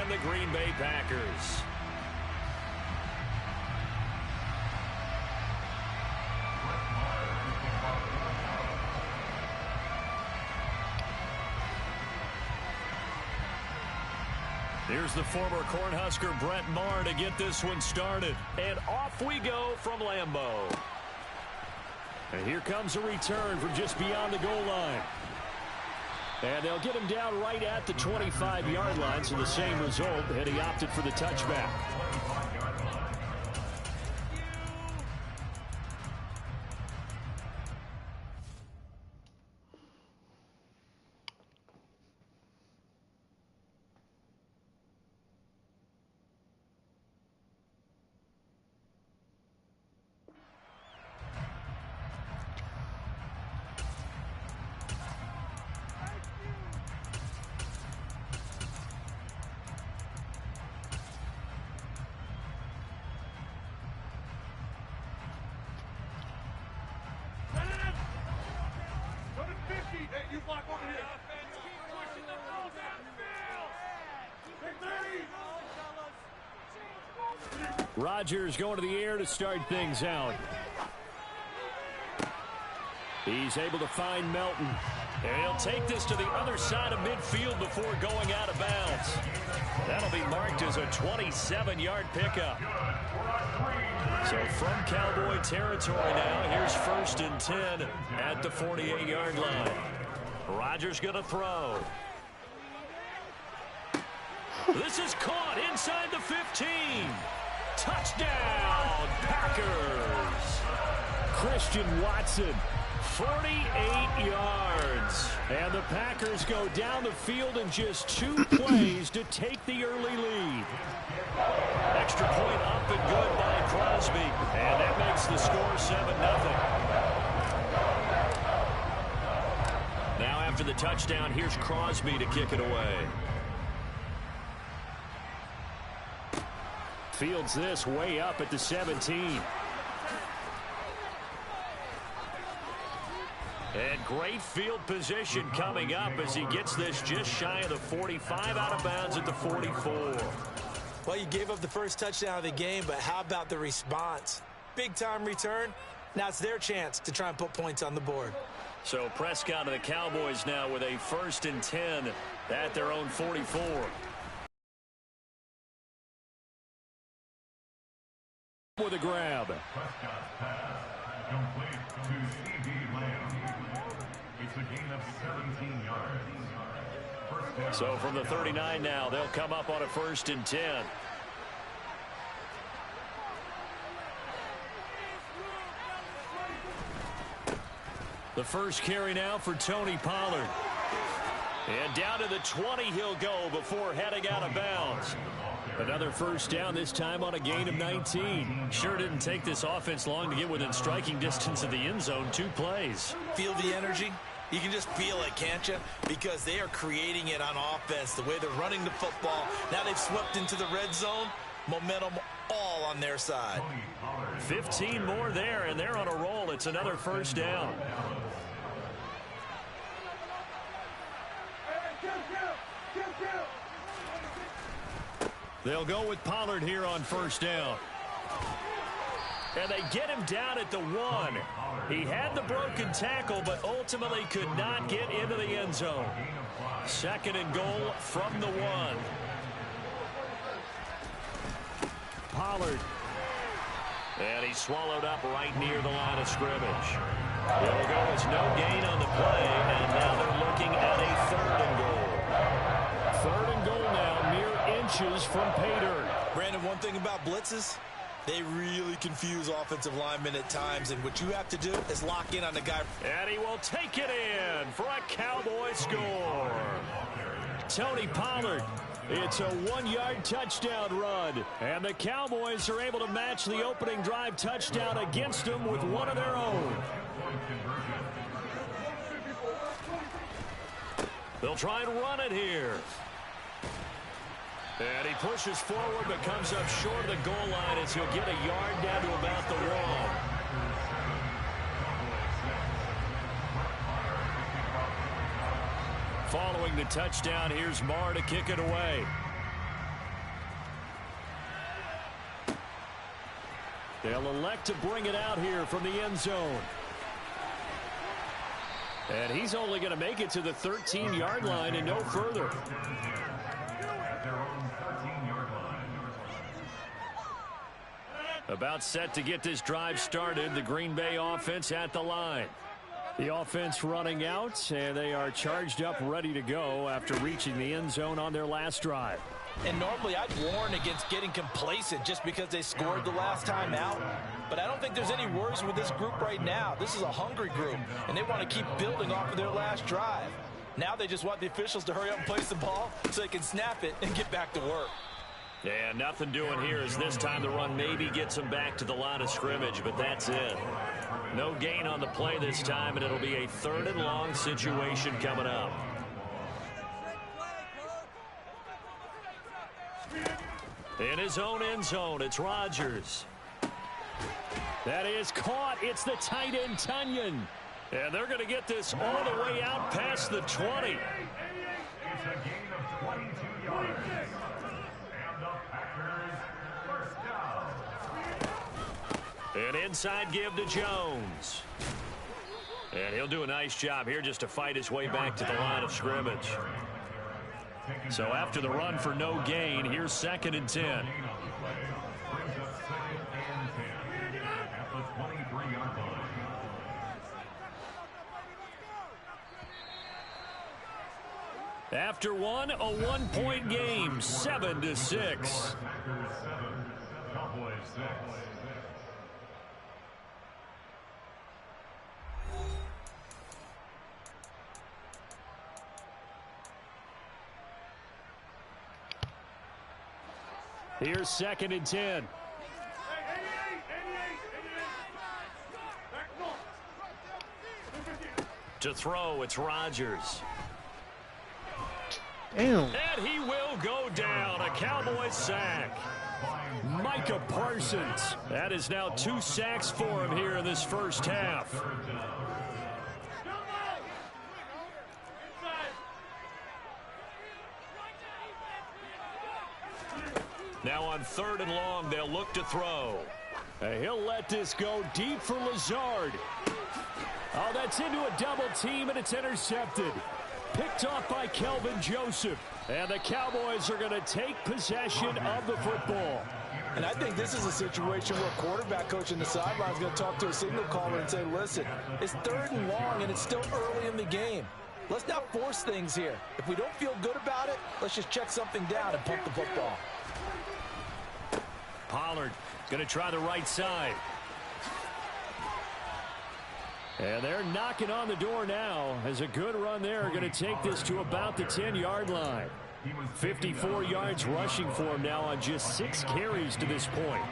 and the Green Bay Packers. Here's the former Cornhusker Brett Maher to get this one started. And off we go from Lambeau. And here comes a return from just beyond the goal line. And they'll get him down right at the 25-yard line, so the same result, and he opted for the touchback. Rodgers going to the air to start things out. He's able to find Melton. And he'll take this to the other side of midfield before going out of bounds. That'll be marked as a 27-yard pickup. So from Cowboy territory now, here's 1st and 10 at the 48-yard line. Rodgers going to throw. This is caught inside the 15. Touchdown, Packers. Christian Watson, 48 yards. And the Packers go down the field in just 2 plays to take the early lead. Extra point up and good by Crosby. And that makes the score 7-0. Now after the touchdown, here's Crosby to kick it away. Fields this way up at the 17. And great field position coming up as he gets this just shy of the 45, out of bounds at the 44. Well, you gave up the first touchdown of the game, but how about the response? Big-time return. Now it's their chance to try and put points on the board. So Prescott and the Cowboys now with a 1st and 10 at their own 44. With a grab. Prescott's pass complete to C.D. Lamb. It's a gain of 17 yards. So from the 39 now, they'll come up on a 1st and 10. The first carry now for Tony Pollard. And down to the 20 he'll go before heading out of bounds. Another first down, this time on a gain of 19. Sure didn't take this offense long to get within striking distance of the end zone. 2 plays. Feel the energy? You can just feel it, can't you? Because they are creating it on offense, the way they're running the football. Now they've swept into the red zone. Momentum all on their side. 15 more there, and they're on a roll. It's another first down. They'll go with Pollard here on first down. And they get him down at the 1. He had the broken tackle, but ultimately could not get into the end zone. 2nd and goal from the 1. Pollard. And he's swallowed up right near the line of scrimmage. It'll go as no gain on the play, and now they're looking at a 3rd and goal. 3rd and goal now, mere inches from pay dirt. Brandon, one thing about blitzes, they really confuse offensive linemen at times, and what you have to do is lock in on the guy. And he will take it in for a Cowboy score. Tony Pollard. It's a 1-yard touchdown run. And the Cowboys are able to match the opening drive touchdown against them with one of their own. They'll try and run it here. And he pushes forward but comes up short of the goal line as he'll get a yard down to about the 1. Following the touchdown, here's Marr to kick it away. They'll elect to bring it out here from the end zone. And he's only going to make it to the 13-yard line and no further. About set to get this drive started. The Green Bay offense at the line. The offense running out, and they are charged up, ready to go after reaching the end zone on their last drive. And normally I'd warn against getting complacent just because they scored the last time out. But I don't think there's any worries with this group right now. This is a hungry group, and they want to keep building off of their last drive. Now they just want the officials to hurry up and place the ball so they can snap it and get back to work. Yeah, nothing doing here as this time the run maybe gets them back to the line of scrimmage, but that's it. No gain on the play this time, and it'll be a 3rd and long situation coming up. In his own end zone, it's Rodgers. That is caught. It's the tight end, Tunyon. And they're going to get this all the way out past the 20. It's a gain of 22 yards. And the Packers first down. An inside give to Jones. And he'll do a nice job here just to fight his way back to the line of scrimmage. So after the run for no gain, here's 2nd and 10. After one, a 1-point game, 7-6. Here's 2nd and 10. To throw, it's Rodgers. Damn. And he will go down. A Cowboys sack. Micah Parsons. That is now 2 sacks for him here in this first half. Now on 3rd and long, they'll look to throw. And he'll let this go deep for Lazard. Oh, that's into a double team, and it's intercepted. Picked off by Kelvin Joseph. And the Cowboys are going to take possession of the football. And I think this is a situation where quarterback coach in the sideline is going to talk to a signal caller and say, listen, it's 3rd and long, and it's still early in the game. Let's not force things here. If we don't feel good about it, let's just check something down and pump the football. Pollard going to try the right side. And they're knocking on the door now as a good run there. Going to take this to about the 10-yard line. 54 yards rushing for him now on just 6 carries to this point.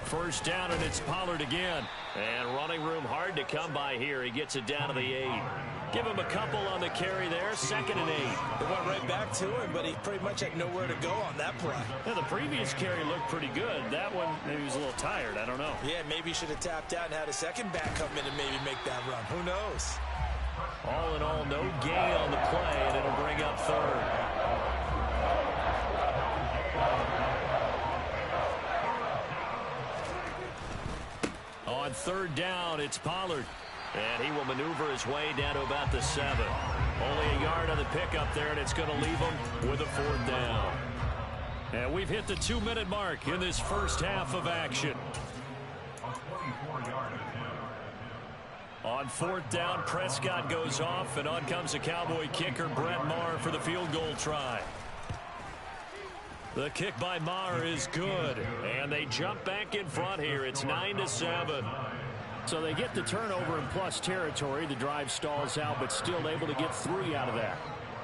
First down, and it's Pollard again. And running room hard to come by here. He gets it down to the 8. Give him a couple on the carry there. 2nd and 8. They went right back to him, but he pretty much had nowhere to go on that play. Yeah, the previous carry looked pretty good. That one, maybe he was a little tired. I don't know. Yeah, maybe he should have tapped out and had a second back come in and maybe make that run. Who knows? All in all, no gain on the play, and it'll bring up 3rd. On 3rd down, it's Pollard. And he will maneuver his way down to about the 7. Only a yard on the pickup there, and it's going to leave him with a 4th down. And we've hit the 2-minute mark in this first half of action. On 4th down, Prescott goes off, and on comes the Cowboy kicker, Brett Maher, for the field goal try. The kick by Maher is good, and they jump back in front here. It's 9-7. So they get the turnover in plus territory. The drive stalls out, but still able to get 3 out of that.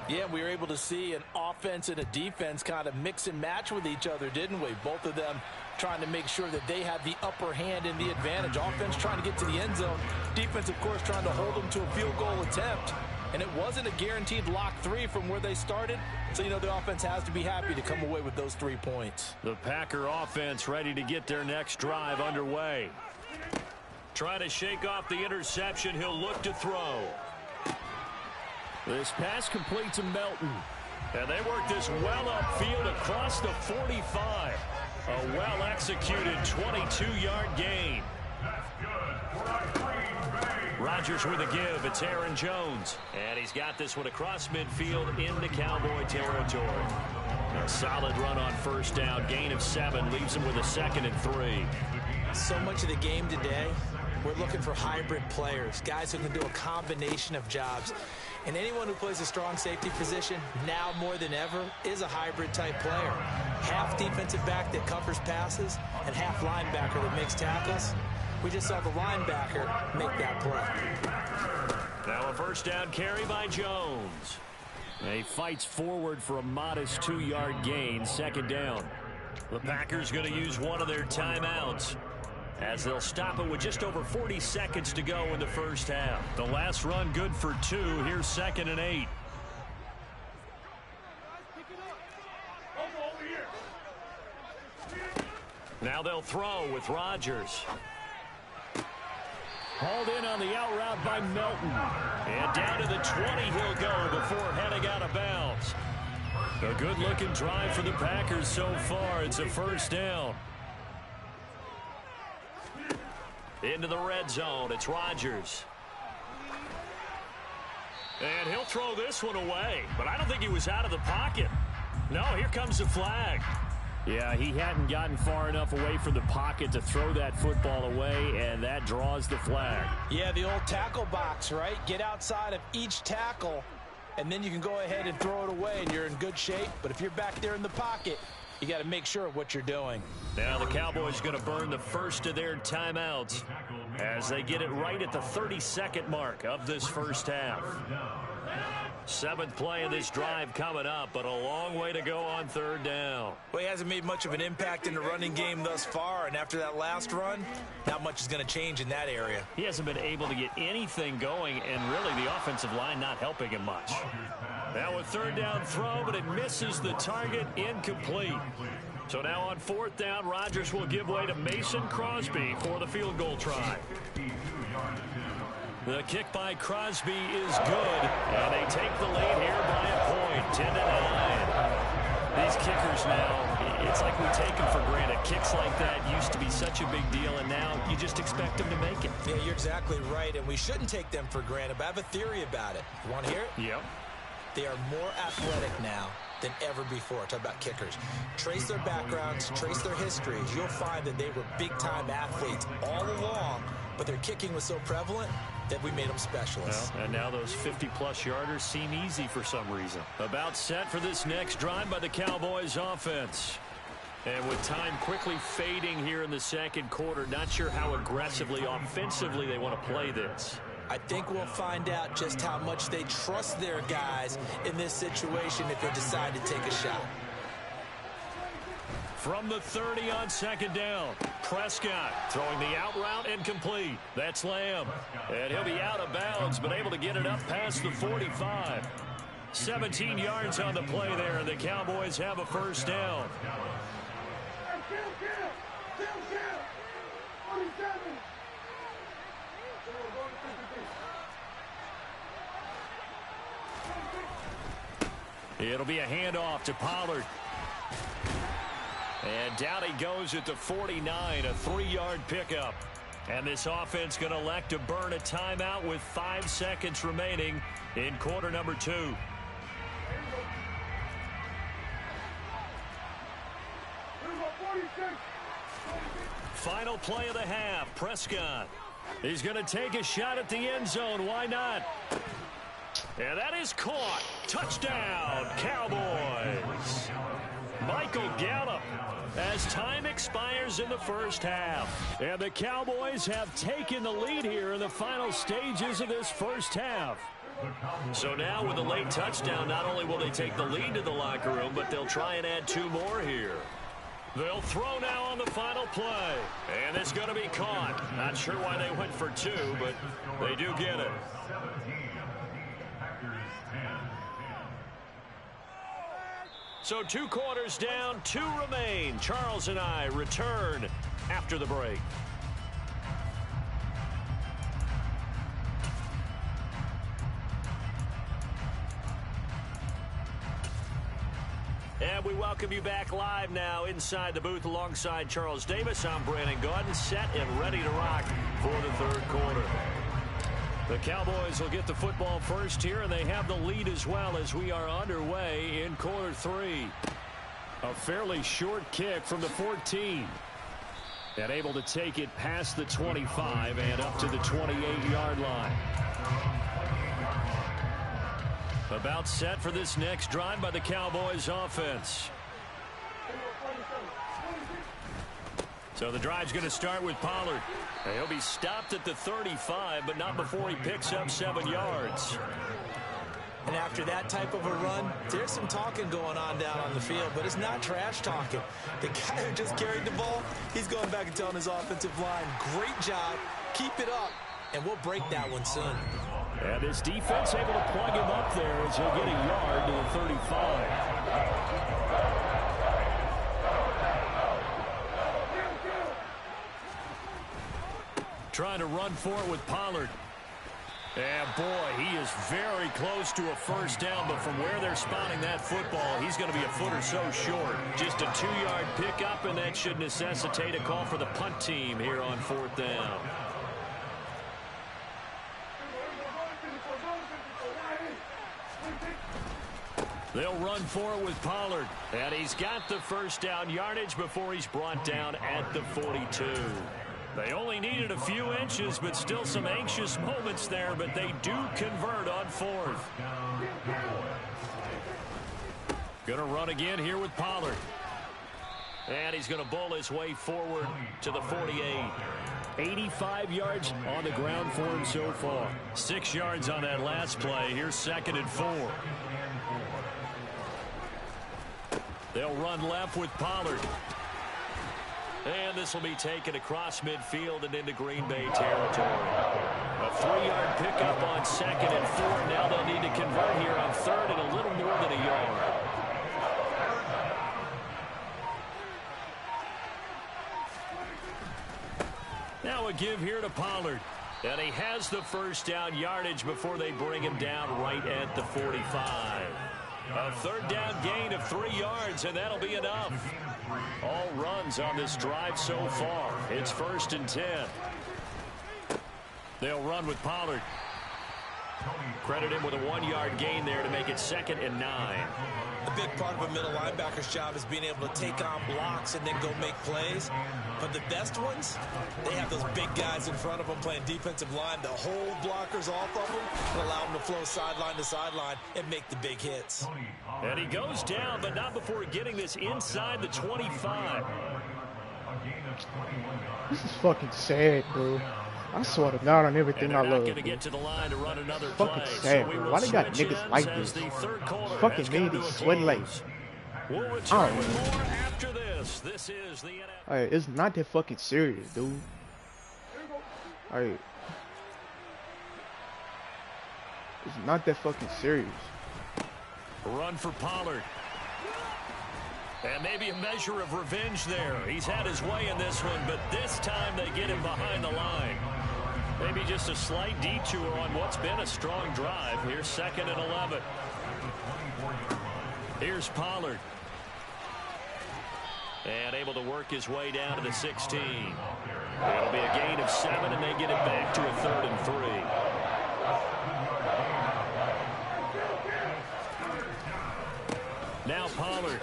Yeah, we were able to see an offense and a defense kind of mix and match with each other, didn't we? Both of them trying to make sure that they had the upper hand and the advantage. Offense trying to get to the end zone. Defense, of course, trying to hold them to a field goal attempt. And it wasn't a guaranteed lock 3 from where they started. So, you know, the offense has to be happy to come away with those 3 points. The Packer offense ready to get their next drive underway. Trying to shake off the interception. He'll look to throw. This pass complete to Melton. And they work this well upfield across the 45. A well-executed 22-yard gain. Rodgers with a give. It's Aaron Jones. And he's got this one across midfield into Cowboy territory. A solid run on first down. Gain of 7 leaves him with a 2nd and 3. So much of the game today, we're looking for hybrid players, guys who can do a combination of jobs. And anyone who plays a strong safety position, now more than ever, is a hybrid-type player. Half defensive back that covers passes and half linebacker that makes tackles. We just saw the linebacker make that play. Now a first down carry by Jones. He fights forward for a modest 2-yard gain, 2nd down. The Packers going to use one of their timeouts, as they'll stop it with just over 40 seconds to go in the first half. The last run good for 2. Here's 2nd and 8. Now they'll throw with Rodgers. Hauled in on the out route by Melton. And down to the 20 he'll go before heading out of bounds. A good-looking drive for the Packers so far. It's a first down. Into the red zone. It's Rodgers. And he'll throw this one away. But I don't think he was out of the pocket. No, here comes the flag. Yeah, he hadn't gotten far enough away from the pocket to throw that football away, and that draws the flag. Yeah, the old tackle box, right? Get outside of each tackle, and then you can go ahead and throw it away, and you're in good shape. But if you're back there in the pocket, you got to make sure of what you're doing. Now the Cowboys going to burn the first of their timeouts as they get it right at the 32nd mark of this first half. 7th play of this drive coming up, but a long way to go on 3rd down. Well, he hasn't made much of an impact in the running game thus far, and after that last run, not much is going to change in that area. He hasn't been able to get anything going, and really the offensive line not helping him much. Now a 3rd down throw, but it misses the target, incomplete. So now on 4th down, Rodgers will give way to Mason Crosby for the field goal try. The kick by Crosby is good, and they take the lead here by a point, 10-9. These kickers now, it's like we take them for granted. Kicks like that used to be such a big deal, and now you just expect them to make it. Yeah, you're exactly right, and we shouldn't take them for granted, but I have a theory about it. You want to hear it? Yep. They are more athletic now than ever before. Talk about kickers. Trace their backgrounds, trace their histories. You'll find that they were big-time athletes all along, but their kicking was so prevalent that we made them specialists. Well, and now those 50-plus yarders seem easy for some reason. About set for this next drive by the Cowboys offense. And with time quickly fading here in the 2nd quarter, not sure how aggressively, offensively they want to play this. I think we'll find out just how much they trust their guys in this situation if they decide to take a shot. From the 30 on 2nd down, Prescott throwing the out route incomplete. That's Lamb. And he'll be out of bounds, but able to get it up past the 45. 17 yards on the play there, and the Cowboys have a first down. It'll be a handoff to Pollard. And down he goes at the 49, a 3-yard pickup. And this offense going to elect to burn a timeout with 5 seconds remaining in quarter number 2. Final play of the half, Prescott. He's going to take a shot at the end zone. Why not? And that is caught. Touchdown, Cowboys. Michael Gallup, as time expires in the first half. And the Cowboys have taken the lead here in the final stages of this first half. So now with a late touchdown, not only will they take the lead to the locker room, but they'll try and add 2 more here. They'll throw now on the final play. And it's going to be caught. Not sure why they went for 2, but they do get it. So 2 quarters down, 2 remain. Charles and I return after the break. And we welcome you back live now inside the booth alongside Charles Davis. I'm Brandon Gaudin, set and ready to rock for the 3rd quarter. The Cowboys will get the football first here, and they have the lead as well as we are underway in quarter 3. A fairly short kick from the 14. And able to take it past the 25 and up to the 28-yard line. About set for this next drive by the Cowboys offense. So the drive's going to start with Pollard. He'll be stopped at the 35, but not before he picks up 7 yards. And after that type of a run, there's some talking going on down on the field, but it's not trash talking. The guy who just carried the ball, he's going back and telling his offensive line, great job, keep it up, and we'll break that one soon. And this defense able to plug him up there as he'll get a yard to the 35. Trying to run for it with Pollard. And boy, he is very close to a first down, but from where they're spotting that football, he's going to be a foot or so short. Just a 2-yard pickup, and that should necessitate a call for the punt team here on 4th down. They'll run for it with Pollard, and he's got the first down yardage before he's brought down at the 42. They only needed a few inches, but still some anxious moments there, but they do convert on 4th. Gonna run again here with Pollard. And he's gonna bowl his way forward to the 48. 85 yards on the ground for him so far. 6 yards on that last play. Here's 2nd and 4. They'll run left with Pollard. And this will be taken across midfield and into Green Bay territory. A 3-yard pickup on 2nd and 4. Now they'll need to convert here on 3rd and a little more than a yard. Now a give here to Pollard. And he has the first down yardage before they bring him down right at the 45. A 3rd down gain of 3 yards, and that'll be enough. All runs on this drive so far. It's 1st and 10. They'll run with Pollard. Credit him with a 1-yard gain there to make it 2nd and 9. A big part of a middle linebacker's job is being able to take on blocks and then go make plays. But the best ones, they have those big guys in front of them playing defensive line to hold blockers off of them and allow them to flow sideline to sideline and make the big hits. And he goes down, but not before getting this inside the 25. This is fucking sad, bro. I swear to God on everything I love. To get to the line to run another fucking play. sad, bro. Why they got niggas like this? Fucking made these sweat late. We'll return with more after this. This is the NFL. Alright, it's not that fucking serious, dude. Alright. It's not that fucking serious. Run for Pollard. And maybe a measure of revenge there. He's had his way in this one, but this time they get him behind the line. Maybe just a slight detour on what's been a strong drive. Here's 2nd and 11. Here's Pollard. And able to work his way down to the 16. It'll be a gain of 7, and they get it back to a 3rd and 3. Now Pollard.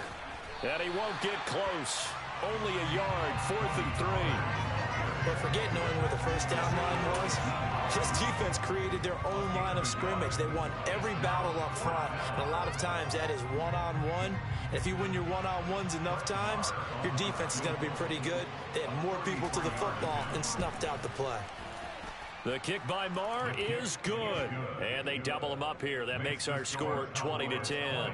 And he won't get close. Only a yard, 4th and 3. But forget knowing where the first down line was. This defense created their own line of scrimmage. They won every battle up front. And a lot of times that is one-on-one. And if you win your one-on-ones enough times, your defense is going to be pretty good. They had more people to the football and snuffed out the play. The kick by Marr is good. And they double him up here. That makes our score 20-10.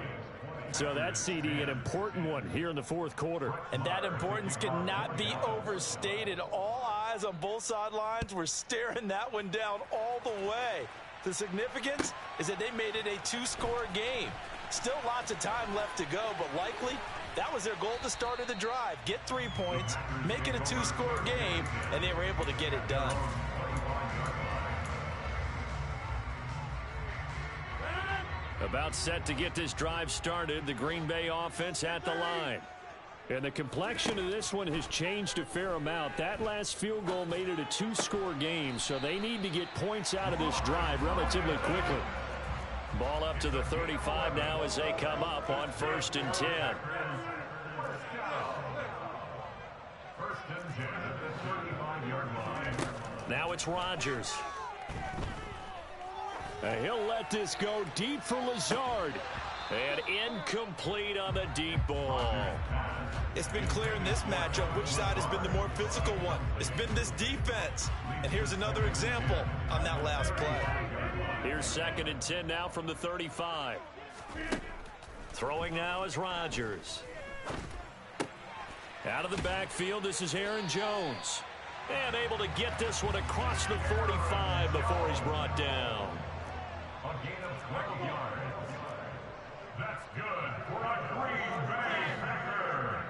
So that's, CD, an important one here in the 4th quarter. And that importance cannot be overstated. All eyes on both sidelines were staring that one down all the way. The significance is that they made it a two-score game. Still lots of time left to go, but likely that was their goal at the start of the drive. Get 3 points, make it a two-score game, and they were able to get it done. About set to get this drive started, the Green Bay offense at the line. And the complexion of this one has changed a fair amount. That last field goal made it a two-score game, so they need to get points out of this drive relatively quickly. Ball up to the 35 now as they come up on 1st and 10. Now it's Rodgers. He'll let this go deep for Lazard. And incomplete on the deep ball. It's been clear in this matchup which side has been the more physical one. It's been this defense. And here's another example on that last play. Here's 2nd and 10 now from the 35. Throwing now is Rodgers. Out of the backfield, this is Aaron Jones. And able to get this one across the 45 before he's brought down. A gain of 12 yards. That's good for a Green Bay Packer.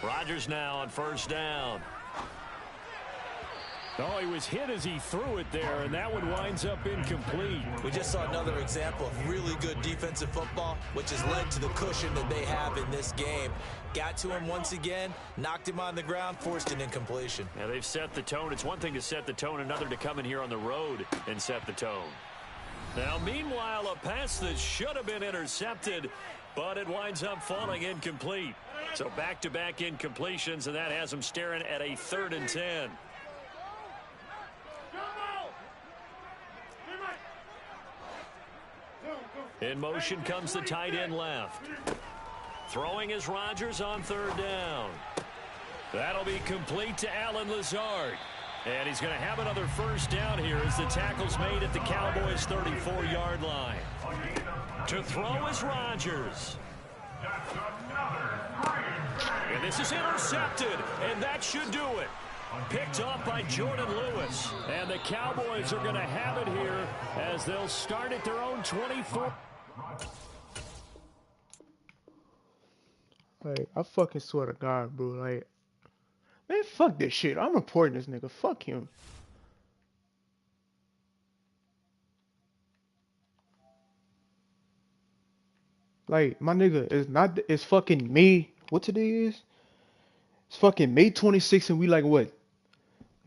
Rodgers now on 1st down. Oh, he was hit as he threw it there, and that one winds up incomplete. We just saw another example of really good defensive football, which has led to the cushion that they have in this game. Got to him once again, knocked him on the ground, forced an incompletion. Now they've set the tone. It's one thing to set the tone, another to come in here on the road and set the tone. Now, meanwhile, a pass that should have been intercepted, but it winds up falling incomplete. So back-to-back incompletions, and that has them staring at a 3rd and 10. In motion comes the tight end left. Throwing is Rodgers on 3rd down. That'll be complete to Allen Lazard. And he's going to have another 1st down here as the tackle's made at the Cowboys' 34-yard line. To throw is Rodgers. And this is intercepted, and that should do it. Picked off by Jordan Lewis. And the Cowboys are going to have it here as they'll start at their own 24. Like, I fucking swear to God, bro. Like, man, fuck this shit. I'm reporting this nigga. Fuck him. Like, my nigga, it's fucking May. What today is? It's fucking May 26th, and we like what?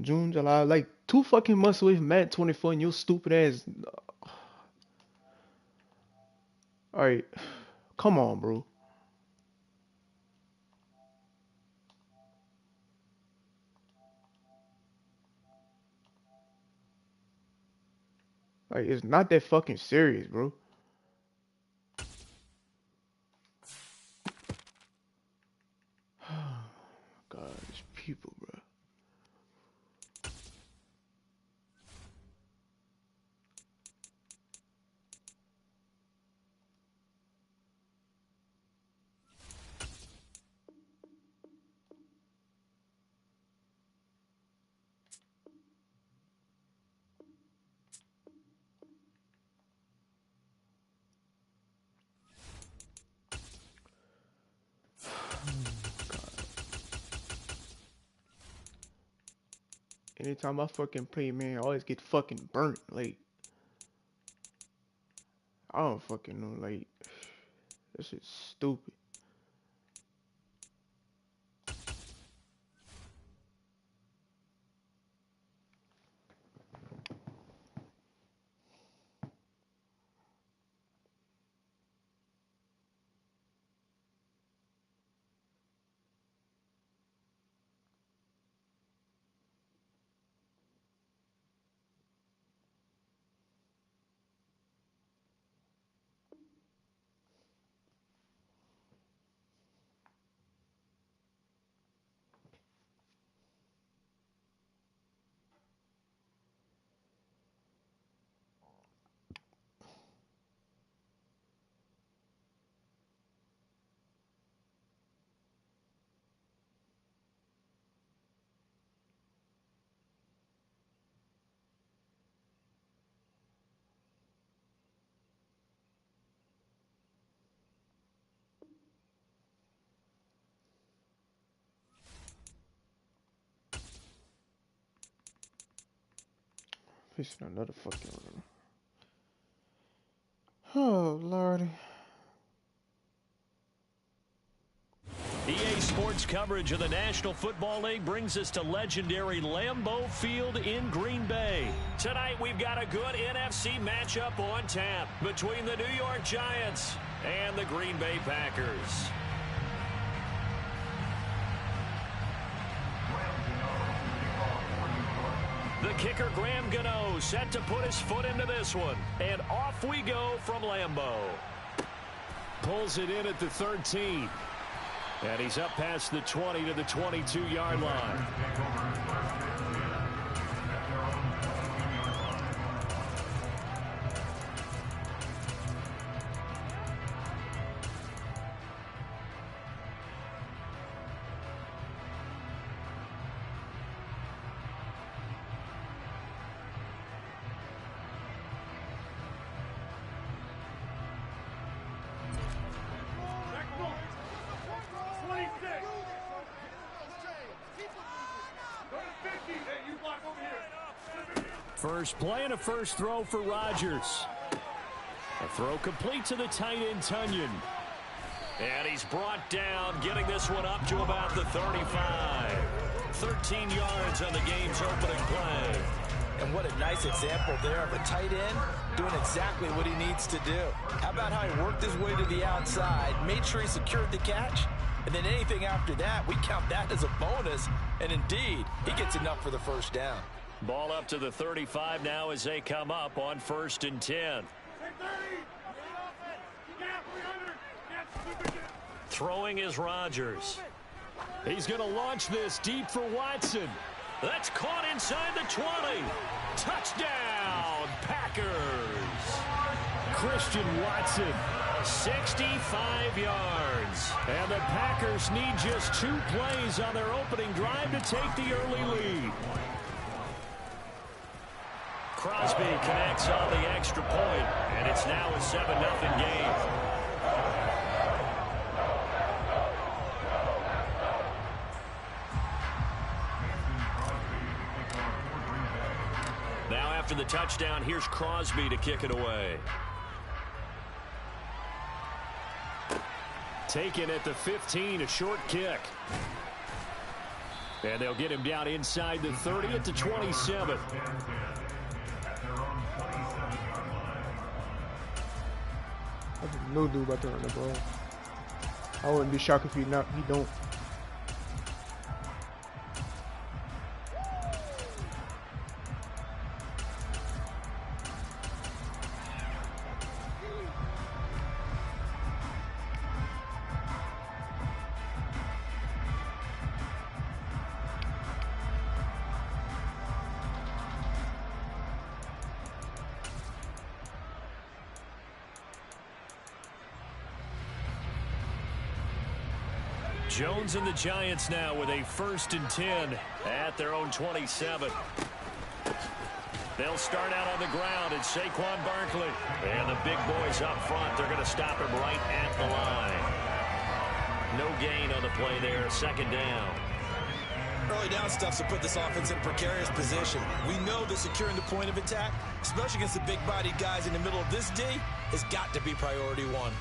June, July, like 2 fucking months away from Madden 24, and your stupid ass. Alright, come on, bro. Like, it's not that fucking serious, bro. God, these people, bro. Anytime I fucking play, man, I always get fucking burnt. Like, I don't fucking know. Like, that shit's stupid. Facing another fucking runner. Oh, Lordy. EA Sports coverage of the National Football League brings us to legendary Lambeau Field in Green Bay. Tonight we've got a good NFC matchup on tap between the New York Giants and the Green Bay Packers. The kicker, Graham Gano, set to put his foot into this one. And off we go from Lambeau. Pulls it in at the 13. And he's up past the 20 to the 22-yard line. First play and a first throw for Rodgers. A throw complete to the tight end, Tunyon. And he's brought down, getting this one up to about the 35. 13 yards on the game's opening play. And what a nice example there of a tight end doing exactly what he needs to do. How about how he worked his way to the outside, made sure he secured the catch, and then anything after that, we count that as a bonus. And indeed, he gets enough for the first down. Ball up to the 35 now as they come up on 1st and 10. Throwing is Rodgers. He's going to launch this deep for Watson. That's caught inside the 20. Touchdown, Packers. Christian Watson, 65 yards. And the Packers need just 2 plays on their opening drive to take the early lead. Crosby connects on the extra point, and it's now a 7-0 game. Now after the touchdown, here's Crosby to kick it away. Taken at the 15, a short kick. And they'll get him down inside the 30 at the 27. I have no dude about to run the ball. I wouldn't be shocked if he don't. Jones and the Giants now with a 1st and 10 at their own 27. They'll start out on the ground. It's Saquon Barkley. And the big boys up front, they're going to stop him right at the line. No gain on the play there. 2nd down. Early down stuff to put this offense in a precarious position. We know that securing the point of attack, especially against the big-bodied guys in the middle of this D, has got to be priority 1.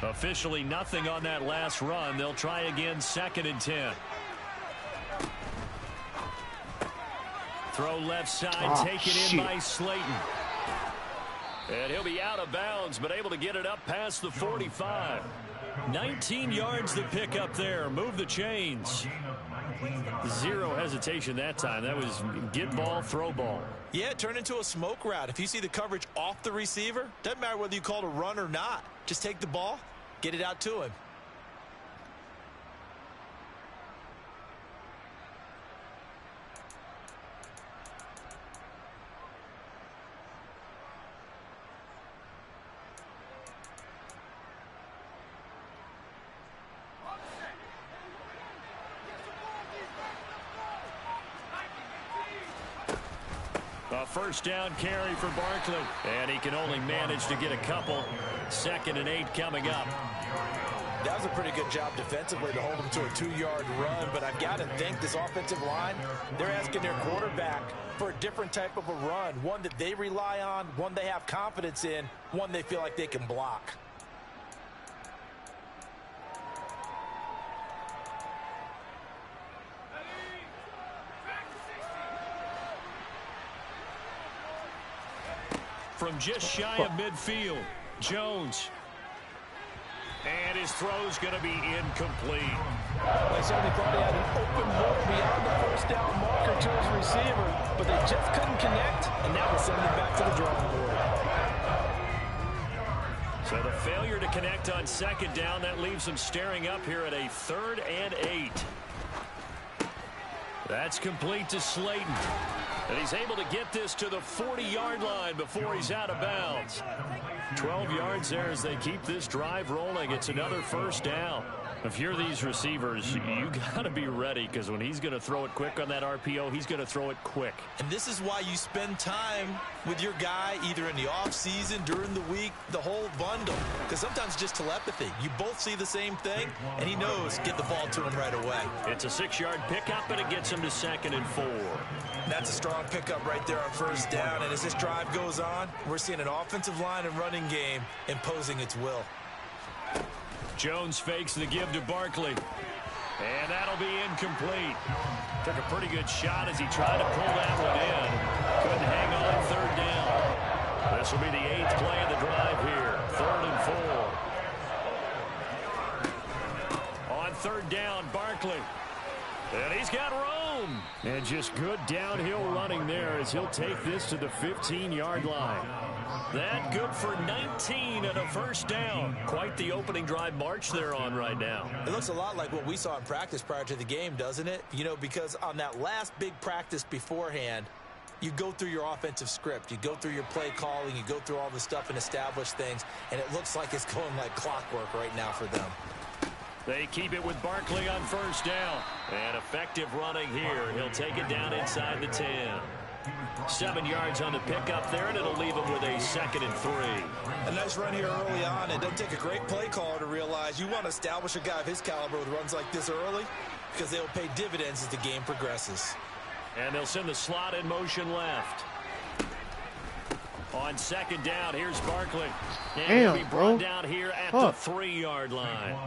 Officially nothing on that last run. They'll try again 2nd and 10. Throw left side, taken in by Slayton. And he'll be out of bounds, but able to get it up past the 45. 19 yards to pick up there. Move the chains. Zero hesitation that time. That was get ball, throw ball. Yeah, it turned into a smoke route. If you see the coverage off the receiver, doesn't matter whether you call it a run or not. Just take the ball, get it out to him. A first down carry for Barkley. And he can only manage to get a couple. 2nd and 8 coming up. That was a pretty good job defensively to hold him to a 2-yard run, but I've got to think this offensive line, they're asking their quarterback for a different type of a run, one that they rely on, one they have confidence in, one they feel like they can block. From just shy of midfield, Jones. And his throw's going to be incomplete. They certainly thought he had an open look beyond the first down marker to his receiver, but they just couldn't connect, and that will send him back to the drawing board. So the failure to connect on 2nd down, that leaves him staring up here at a 3rd and 8. That's complete to Slayton. And he's able to get this to the 40-yard line before he's out of bounds. 12 yards there as they keep this drive rolling. It's another first down. If you're these receivers, you got to be ready, because when he's going to throw it quick on that RPO, he's going to throw it quick. And this is why you spend time with your guy either in the offseason, during the week, the whole bundle. Because sometimes just telepathy. You both see the same thing, and he knows get the ball to him right away. It's a 6-yard pickup, and it gets him to 2nd and 4. That's a strong pickup right there on first down. And as this drive goes on, we're seeing an offensive line and running game imposing its will. Jones fakes the give to Barkley. And that'll be incomplete. Took a pretty good shot as he tried to pull that one in. Couldn't hang on 3rd down. This will be the 8th play of the drive here. 3rd and 4. On 3rd down, Barkley. And he's got room. And just good downhill running there as he'll take this to the 15-yard line. That good for 19 and a first down. Quite the opening drive march they're on right now. It looks a lot like what we saw in practice prior to the game, doesn't it? You know, because on that last big practice beforehand, you go through your offensive script. You go through your play calling. You go through all the stuff and establish things. And it looks like it's going like clockwork right now for them. They keep it with Barkley on first down. And effective running here. He'll take it down inside the 10. 7 yards on the pickup there, and it'll leave him with a 2nd and 3. A nice run here early on. It doesn't take a great play caller to realize you want to establish a guy of his caliber with runs like this early, because they'll pay dividends as the game progresses. And they'll send the slot in motion left. On 2nd down, here's Barkley. And he'll be brought down here at the 3-yard line.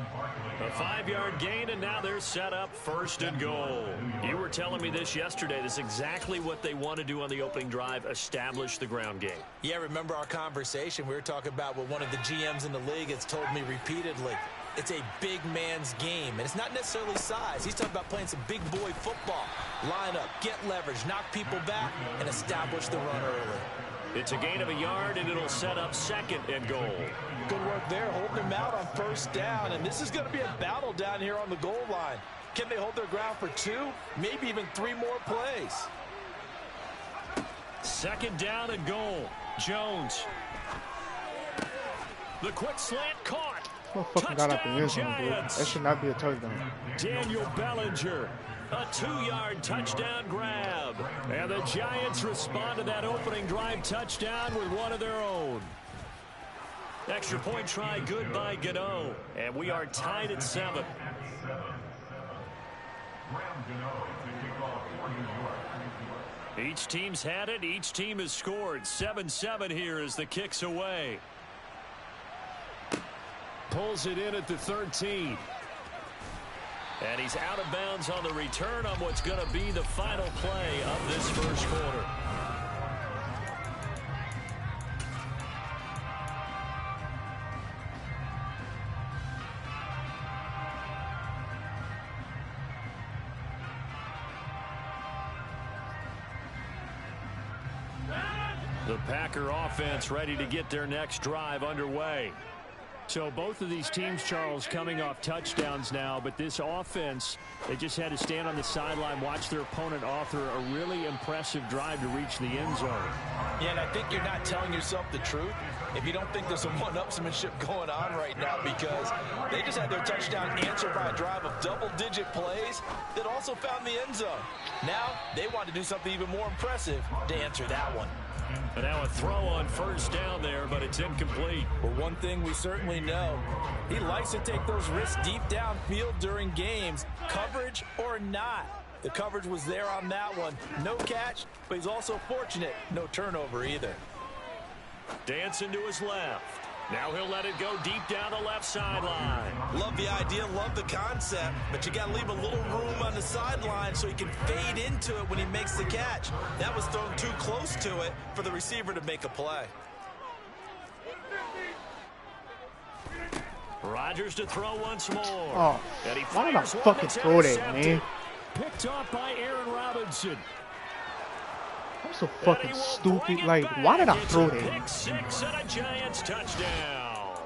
A 5-yard gain, and now they're set up 1st and goal. You were telling me this yesterday. This is exactly what they want to do on the opening drive, establish the ground game. Yeah, remember our conversation? We were talking about what one of the GMs in the league has told me repeatedly. It's a big man's game, and it's not necessarily size. He's talking about playing some big boy football. Line up, get leverage, knock people back, and establish the run early. It's a gain of a yard, and it'll set up 2nd and goal. Good work there, holding them out on first down, and this is going to be a battle down here on the goal line. Can they hold their ground for 2, maybe even 3 more plays? 2nd down and goal. Jones. The quick slant caught. Motherfucker got out the end zone, bro. That should not be a touchdown. Daniel Bellinger. A 2-yard touchdown grab. And the Giants respond to that opening drive touchdown with one of their own. Extra point try good by Gano. And we are tied at 7. Each team's had it. Each team has scored. 7-7 here as the kick's away. Pulls it in at the 13. And he's out of bounds on the return on what's going to be the final play of this first quarter. The Packer offense ready to get their next drive underway. So both of these teams, Charles, coming off touchdowns now, but this offense, they just had to stand on the sideline, watch their opponent author a really impressive drive to reach the end zone. Yeah, and I think you're not telling yourself the truth if you don't think there's some one-upsmanship going on right now, because they just had their touchdown answered by a drive of double-digit plays that also found the end zone. Now they want to do something even more impressive to answer that one. And now a throw on first down there, but it's incomplete. Well, one thing we certainly know, he likes to take those risks deep downfield during games, coverage or not. The coverage was there on that one. No catch, but he's also fortunate. No turnover either. Dancing to his left. Now he'll let it go deep down the left sideline. Love the idea, love the concept, but you got to leave a little room on the sideline so he can fade into it when he makes the catch. That was thrown too close to it for the receiver to make a play. Rodgers to throw once more. Oh, why did I fucking throw that, man? Picked off by Aaron Robinson. I'm so fucking stupid. Like, why did I throw that? Pick six and a Giants touchdown.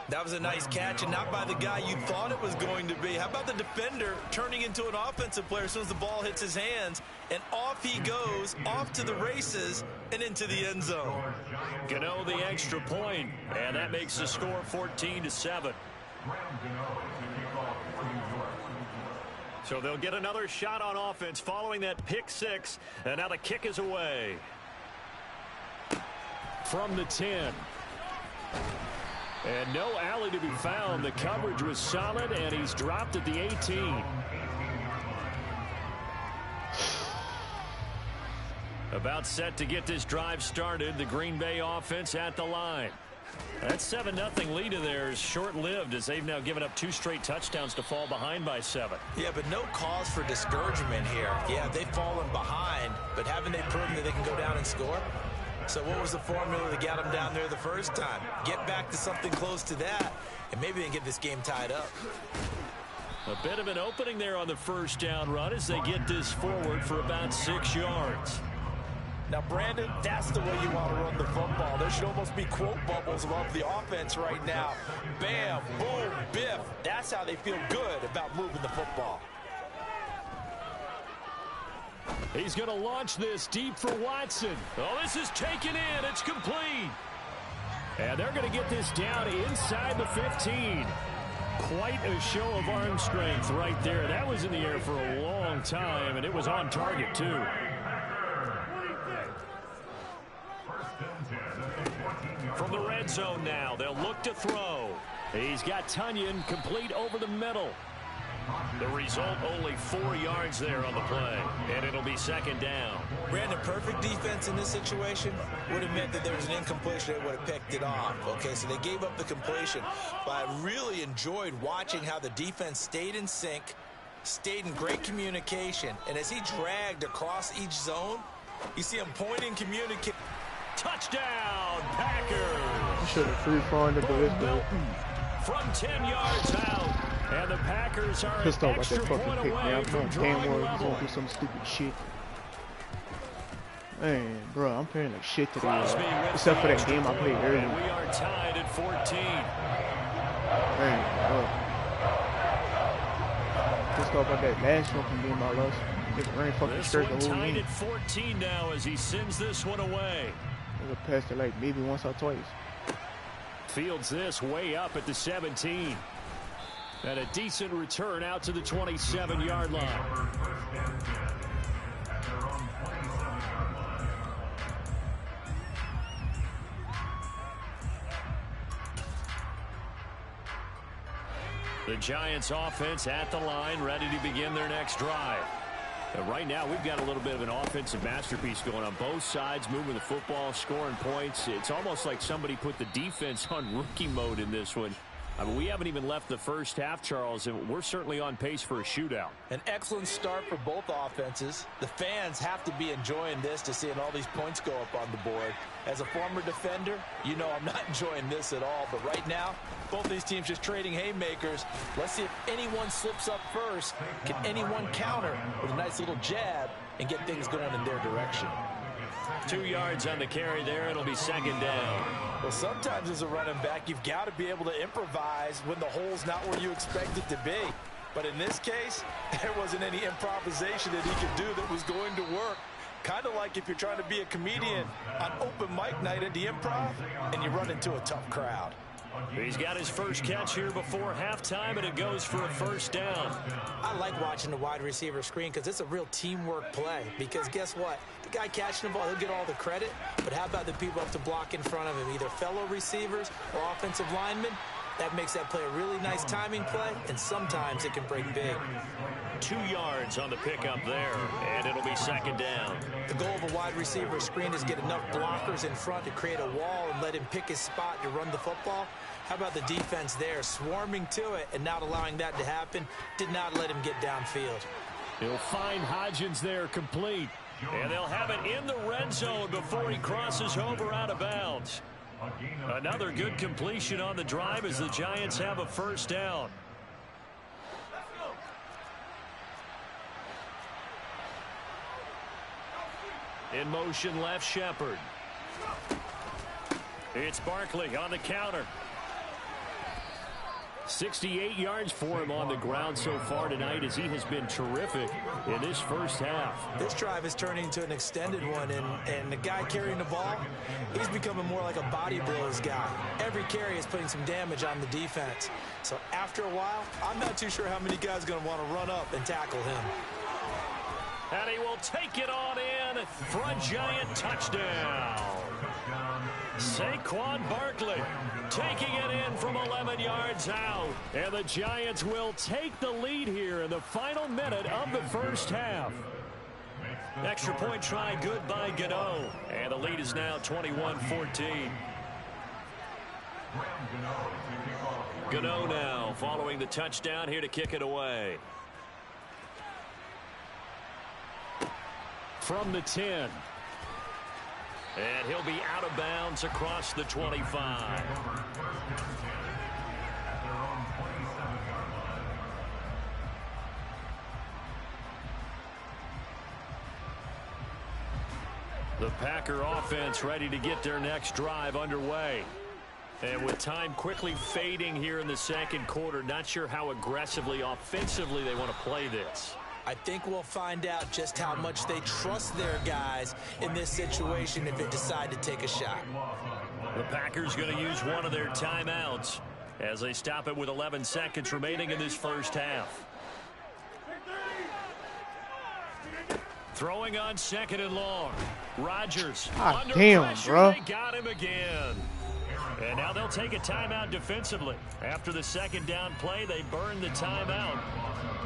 That was a nice catch, and not by the guy you thought it was going to be. How about the defender turning into an offensive player as soon as the ball hits his hands, and off he goes, off to the races, and into the end zone. Gano the extra point, and that makes the score 14-7. So they'll get another shot on offense following that pick six, and now the kick is away. From the 10. And no alley to be found. The coverage was solid, and he's dropped at the 18. About set to get this drive started. The Green Bay offense at the line. That 7-0 lead of theirs short-lived as they've now given up 2 straight touchdowns to fall behind by 7. Yeah, but no cause for discouragement here. Yeah, they've fallen behind, but haven't they proven that they can go down and score? So what was the formula that got them down there the first time? Get back to something close to that, and maybe they can get this game tied up. A bit of an opening there on the first down run as they get this forward for about 6 yards. Now, Brandon, that's the way you want to run the football. There should almost be quote bubbles above the offense right now. Bam, boom, biff. That's how they feel good about moving the football. He's going to launch this deep for Watson. Oh, this is taken in. It's complete. And they're going to get this down inside the 15. Quite a show of arm strength right there. That was in the air for a long time, and it was on target, too. From the red zone now, they'll look to throw. He's got Tunyon complete over the middle. The result, only 4 yards there on the play, and it'll be second down. Brandon, perfect defense in this situation would have meant that there was an incompletion that would have picked it off. Okay, so they gave up the completion, but I really enjoyed watching how the defense stayed in sync, stayed in great communication, and as he dragged across each zone, you see him pointing, communicating. Touchdown, Packers! I should have free-fallen to this, but from 10 yards out, and the Packers are pissed off about extra that fucking point pick, away man. I'm from going drawing damn well level. he's gonna do some stupid shit. Man, bro, I'm playing like shit today, Crosby with except for the that game I played extra point, earlier. and we are tied at 14. Man, pissed off about that last fucking game I lost. It rained fucking This straight one the whole tied game. at 14 now as he sends this one away. I passed it like maybe once or twice. Fields this way up at the 17. And a decent return out to the 27-yard line. The Giants offense at the line, ready to begin their next drive. And right now, we've got a little bit of an offensive masterpiece going on both sides, moving the football, scoring points. It's almost like somebody put the defense on rookie mode in this one. I mean, we haven't even left the first half, Charles, and we're certainly on pace for a shootout. An excellent start for both offenses. The fans have to be enjoying this to seeing all these points go up on the board. As a former defender, you know I'm not enjoying this at all. But right now, both these teams just trading haymakers. Let's see if anyone slips up first. Can anyone counter with a nice little jab and get things going in their direction? 2 yards on the carry there. It'll be second down. Well, sometimes as a running back, you've got to be able to improvise when the hole's not where you expect it to be. But in this case, there wasn't any improvisation that he could do that was going to work. Kind of like if you're trying to be a comedian on open mic night at the Improv and you run into a tough crowd. He's got his first catch here before halftime, and it goes for a first down. I like watching the wide receiver screen because it's a real teamwork play. Because guess what? The guy catching the ball, he'll get all the credit. But how about the people up to block in front of him, either fellow receivers or offensive linemen? That makes that play a really nice timing play, and sometimes it can break big. 2 yards on the pickup there, and it'll be second down. The goal of a wide receiver screen is get enough blockers in front to create a wall and let him pick his spot to run the football. How about the defense there, swarming to it and not allowing that to happen? Did not let him get downfield. He'll find Hodgins there complete, and they'll have it in the red zone before he crosses over out of bounds. Another good completion on the drive as the Giants have a first down. In motion left, Shepard. It's Barkley on the counter. 68 yards for him on the ground so far tonight as he has been terrific in this first half. This drive is turning into an extended one, and the guy carrying the ball, he's becoming more like a body blows guy. Every carry is putting some damage on the defense. So after a while, I'm not too sure how many guys are going to want to run up and tackle him. And he will take it on in for a Giant touchdown. Saquon Barkley taking it in from 11 yards out. And the Giants will take the lead here in the final minute of the first half. Extra point try good by Gano. And the lead is now 21-14. Gano now following the touchdown here to kick it away. From the 10. And he'll be out of bounds across the 25. The Packer offense ready to get their next drive underway. And with time quickly fading here in the second quarter, not sure how aggressively, offensively they want to play this. I think we'll find out just how much they trust their guys in this situation if they decide to take a shot. The Packers going to use one of their timeouts as they stop it with 11 seconds remaining in this first half. Throwing on second and long. Rodgers under pressure. Bro. They got him again. And now they'll take a timeout defensively. After the second down play, they burn the timeout,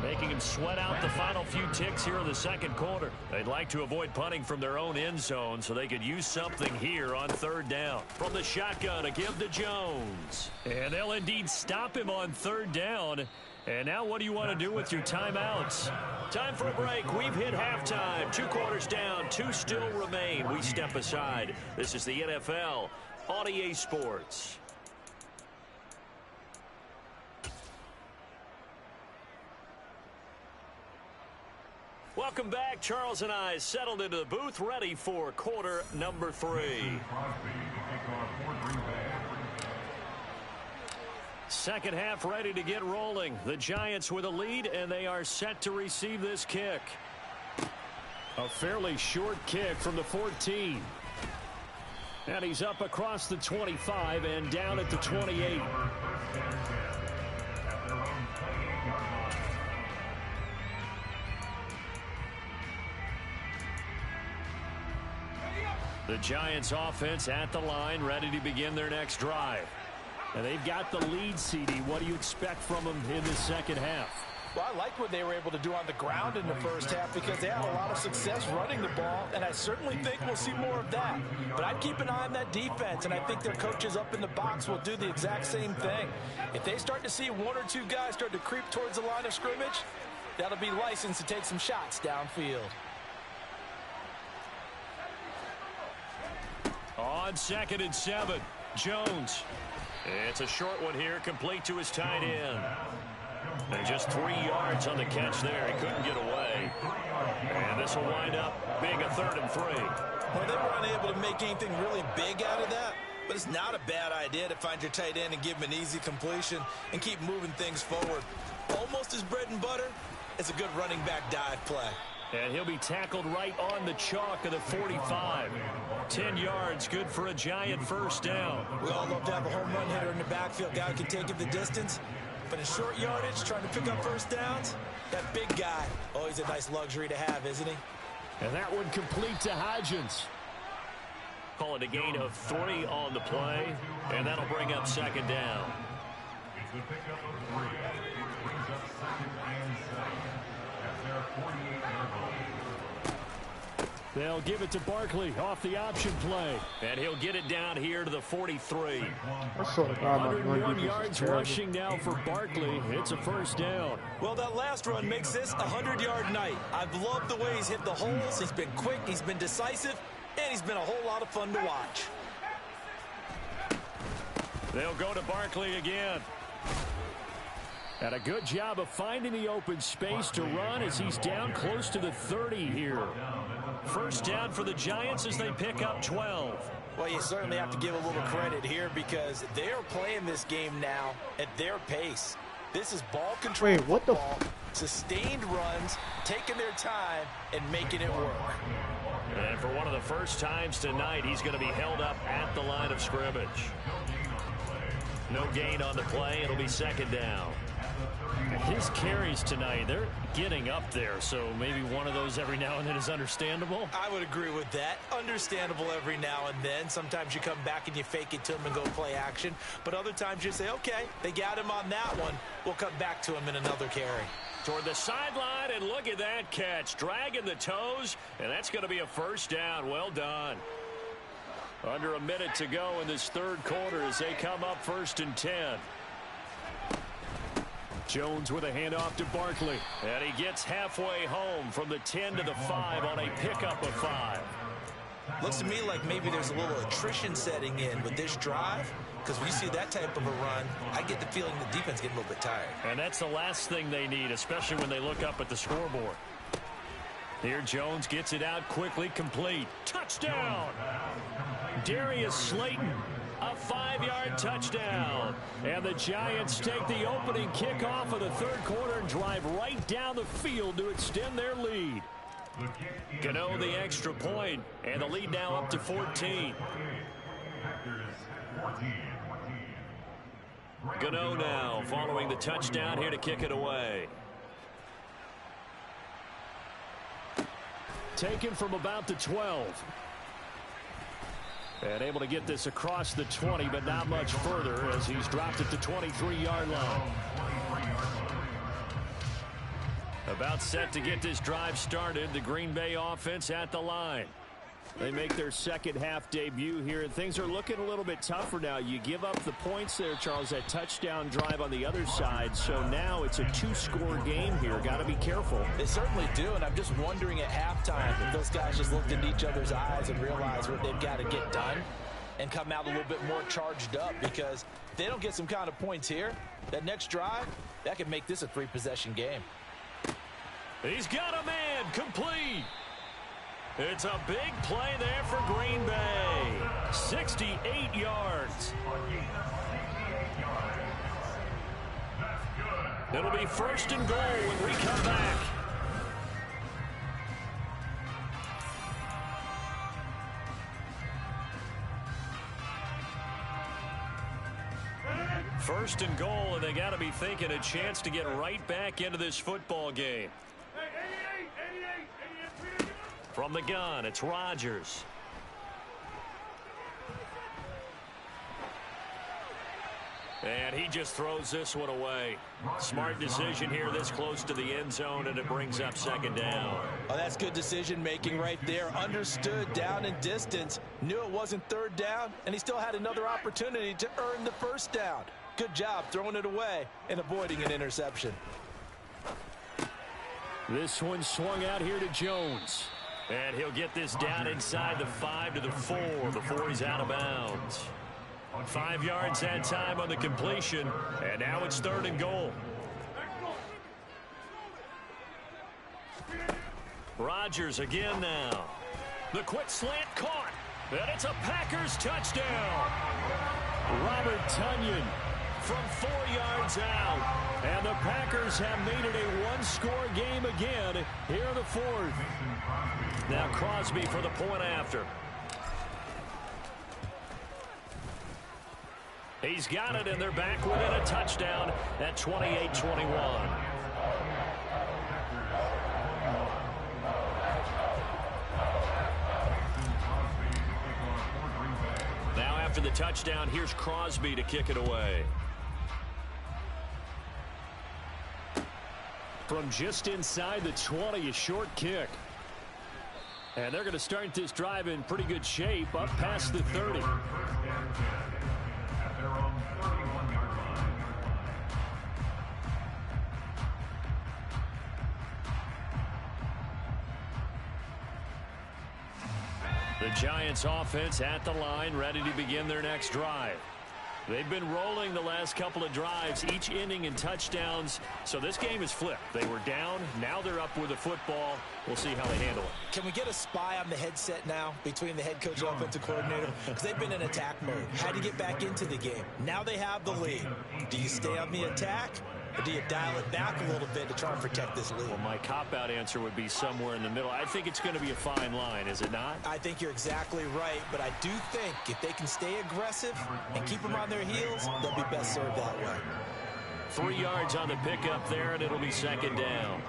making them sweat out the final few ticks here in the second quarter. They'd like to avoid punting from their own end zone so they could use something here on third down. From the shotgun to give to Jones. And they'll indeed stop him on third down. And now what do you want to do with your timeouts? Time for a break. We've hit halftime. 2 quarters down. 2 still remain. We step aside. This is the NFL on EA Sports. Welcome back. Charles and I settled into the booth ready for quarter number 3. Second half ready to get rolling. The Giants with a lead, and they are set to receive this kick. A fairly short kick from the 14. And he's up across the 25 and down at the 28. The Giants offense at the line, ready to begin their next drive. And they've got the lead, CD. What do you expect from them in the second half? Well, I like what they were able to do on the ground in the first half because they had a lot of success running the ball, and I certainly think we'll see more of that. But I'd keep an eye on that defense, and I think their coaches up in the box will do the exact same thing. If they start to see 1 or 2 guys start to creep towards the line of scrimmage, that'll be licensed to take some shots downfield. On 2nd and 7, Jones. It's a short one here, complete to his tight end. And just 3 yards on the catch there. He couldn't get away. And this will wind up being a 3rd and 3. Well, they were unable to make anything really big out of that, but it's not a bad idea to find your tight end and give him an easy completion and keep moving things forward. Almost his bread and butter is a good running back dive play. And he'll be tackled right on the chalk of the 45. 10 yards, good for a Giant first down. We all love to have a home run hitter in the backfield, guy who can take it the distance. But in short yardage, trying to pick up first downs, that big guy, always a nice luxury to have, isn't he? And that one complete to Hodgins. Call it a gain of 3 on the play, and that'll bring up second down. It's the pickup of 3. Brings up 2nd and 7 at their 48-yard line. They'll give it to Barkley off the option play. And he'll get it down here to the 43. I swear to God, my 101 yards rushing now for Barkley. It's a first down. Well, that last run makes this a 100-yard night. I've loved the way he's hit the holes. He's been quick, he's been decisive, and he's been a whole lot of fun to watch. They'll go to Barkley again. And a good job of finding the open space to run as he's down close to the 30 here. First down for the Giants as they pick up 12. Well, you certainly have to give a little credit here because they're playing this game now at their pace. This is ball control. Wait, what the football, sustained runs, taking their time, and making it work. And for one of the first times tonight, he's going to be held up at the line of scrimmage. No gain on the play. It'll be second down. His carries tonight, they're getting up there, so maybe one of those every now and then is understandable. I would agree with that. Understandable every now and then. Sometimes you come back and you fake it to him and go play action. But other times you say, okay, they got him on that one. We'll come back to him in another carry. Toward the sideline, and look at that catch. Dragging the toes, and that's going to be a first down. Well done. Under a minute to go in this third quarter as they come up 1st and 10. Jones with a handoff to Barkley. And he gets halfway home from the 10 to the 5 on a pickup of 5. Looks to me like maybe there's a little attrition setting in with this drive. Because when you see that type of a run, I get the feeling the defense getting a little bit tired. And that's the last thing they need, especially when they look up at the scoreboard. Here Jones gets it out quickly, complete. Touchdown! Darius Slayton. A 5-yard touchdown. And the Giants take the opening kickoff of the third quarter and drive right down the field to extend their lead. Gano the extra point, and the lead now up to 14. Gano now following the touchdown here to kick it away. Taken from about the 12. And able to get this across the 20, but not much further as he's dropped it to 23-yard line. About set to get this drive started. The Green Bay offense at the line. They make their second half debut here, and things are looking a little bit tougher now. You give up the points there, Charles, that touchdown drive on the other side. So now it's a 2-score game here. Got to be careful. They certainly do, and I'm just wondering at halftime if those guys just looked into each other's eyes and realized what they've got to get done and come out a little bit more charged up, because if they don't get some kind of points here, that next drive, that could make this a 3-possession game. He's got a man, complete. It's a big play there for Green Bay. 68 yards. It'll be 1st and goal when we come back. First and goal, and they got to be thinking a chance to get right back into this football game. From the gun, it's Rodgers. And he just throws this one away. Smart decision here this close to the end zone, and it brings up second down. Oh, that's good decision making right there. Understood down and distance. Knew it wasn't third down, and he still had another opportunity to earn the first down. Good job throwing it away and avoiding an interception. This one swung out here to Jones. And he'll get this down inside the 5 to the 4 before he's out of bounds. 5 yards that time on the completion, and now it's 3rd and goal. Rodgers again now. The quick slant caught. And it's a Packers touchdown. Robert Tonyan from 4 yards out. And the Packers have made it a one-score game again here in the fourth. Now Crosby for the point after. He's got it, and they're back within a touchdown at 28-21. Now after the touchdown, here's Crosby to kick it away. From just inside the 20, a short kick. And they're going to start this drive in pretty good shape, up past the 30. The Giants offense at the line, ready to begin their next drive. They've been rolling the last couple of drives, each ending in touchdowns. So this game is flipped. They were down. Now they're up with the football. We'll see how they handle it. Can we get a spy on the headset now between the head coach and offensive coordinator? Because they've been in attack mode. Had to get back into the game. Now they have the lead. Do you stay on the attack? Or do you dial it back a little bit to try and protect this lead? Well, my cop-out answer would be somewhere in the middle. I think it's going to be a fine line, is it not? I think you're exactly right, but I do think if they can stay aggressive and keep them on their heels, they'll be best served that way. 3 yards on the pickup there, and it'll be second down.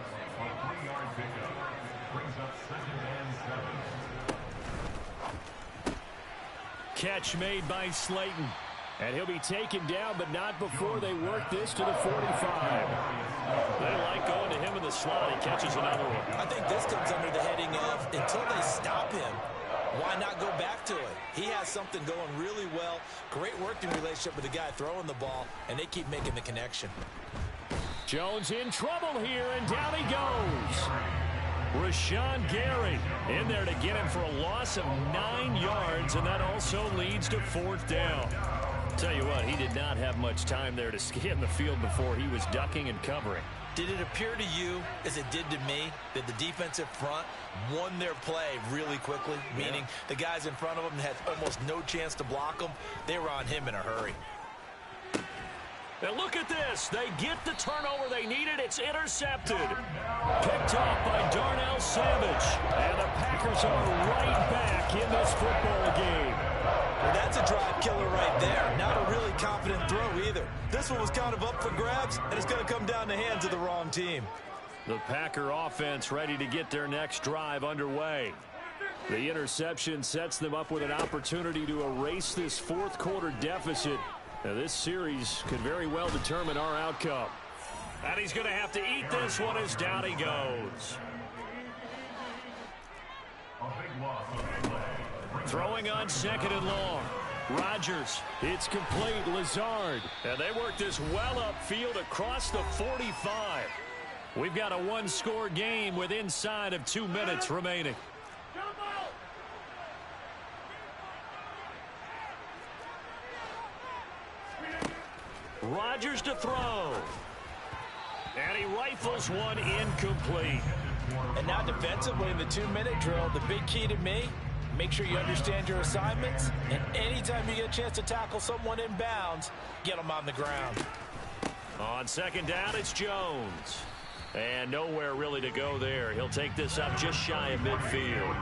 Catch made by Slayton. And he'll be taken down, but not before they work this to the 45. They like going to him in the slot. He catches another one. I think this comes under the heading of, until they stop him, why not go back to it? He has something going really well. Great working relationship with the guy throwing the ball, and they keep making the connection. Jones in trouble here, and down he goes. Rashawn Gary in there to get him for a loss of 9 yards, and that also leads to fourth down. Tell you what, he did not have much time there to scan the field before he was ducking and covering. Did it appear to you, as it did to me, that the defensive front won their play really quickly? Yeah. Meaning the guys in front of them had almost no chance to block them. They were on him in a hurry. And look at this. They get the turnover they needed. It's intercepted. Picked off by Darnell Savage. And the Packers are right back in this football game. Well, that's a drive killer right there. Not a really confident throw either. This one was kind of up for grabs, and it's going to come down the hands of the wrong team. The Packer offense ready to get their next drive underway. The interception sets them up with an opportunity to erase this fourth quarter deficit. Now, this series could very well determine our outcome. And he's going to have to eat this one as down he goes. Throwing on second and long. Rodgers, it's complete. Lazard. And they work this well upfield across the 45. We've got a one-score game with inside of 2 minutes remaining. Rodgers to throw. And he rifles one incomplete. And now defensively in the 2-minute drill, the big key to me, make sure you understand your assignments, and anytime you get a chance to tackle someone in bounds, get them on the ground. On second down, it's Jones. And nowhere really to go there. He'll take this up just shy of midfield.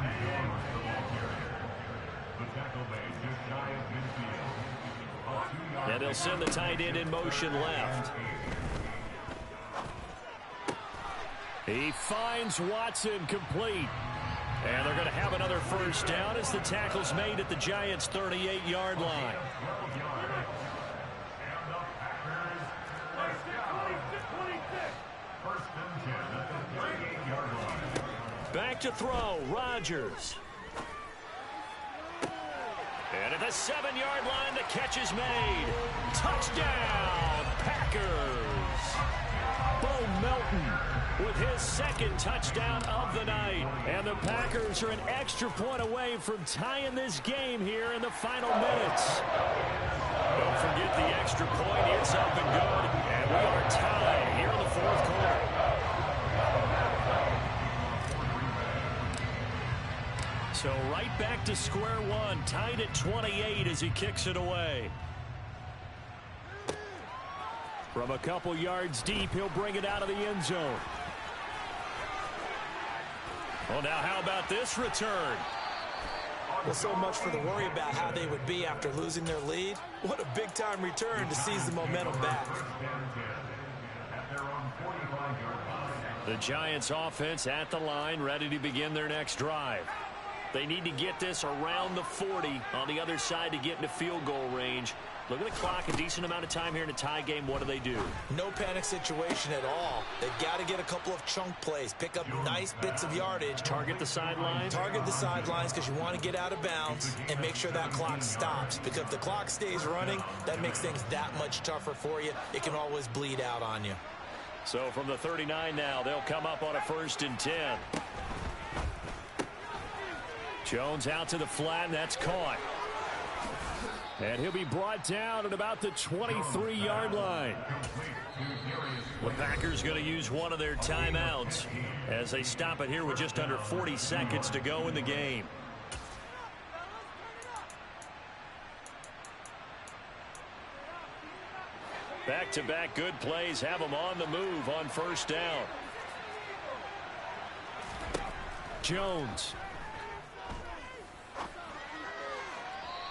And they'll send the tight end in motion left. He finds Watson complete. And they're going to have another first down as the tackle's made at the Giants' 38-yard line. Back to throw, Rodgers. And at the 7-yard line, the catch is made. Touchdown, Packers. Bo Melton with his second touchdown of the night. And the Packers are an extra point away from tying this game here in the final minutes. Don't forget the extra point. It's up and good. And we are tied here in the fourth quarter. So right back to square one, tied at 28 as he kicks it away. From a couple yards deep, he'll bring it out of the end zone. Well, now how about this return? Well, so much for the worry about how they would be after losing their lead. What a big-time return to seize the momentum back. The Giants offense at the line, ready to begin their next drive. They need to get this around the 40 on the other side to get into field goal range. Look at the clock, a decent amount of time here in a tie game. What do? No panic situation at all. They've got to get a couple of chunk plays, pick up nice bits of yardage. Target the sidelines? Target the sidelines because you want to get out of bounds and make sure that clock stops. Because if the clock stays running, that makes things that much tougher for you. It can always bleed out on you. So from the 39 now, they'll come up on a 1st and 10. Jones out to the flat, and that's caught. And he'll be brought down at about the 23-yard line. The Packers going to use one of their timeouts as they stop it here with just under 40 seconds to go in the game. Back-to-back good plays have them on the move on 1st down. Jones.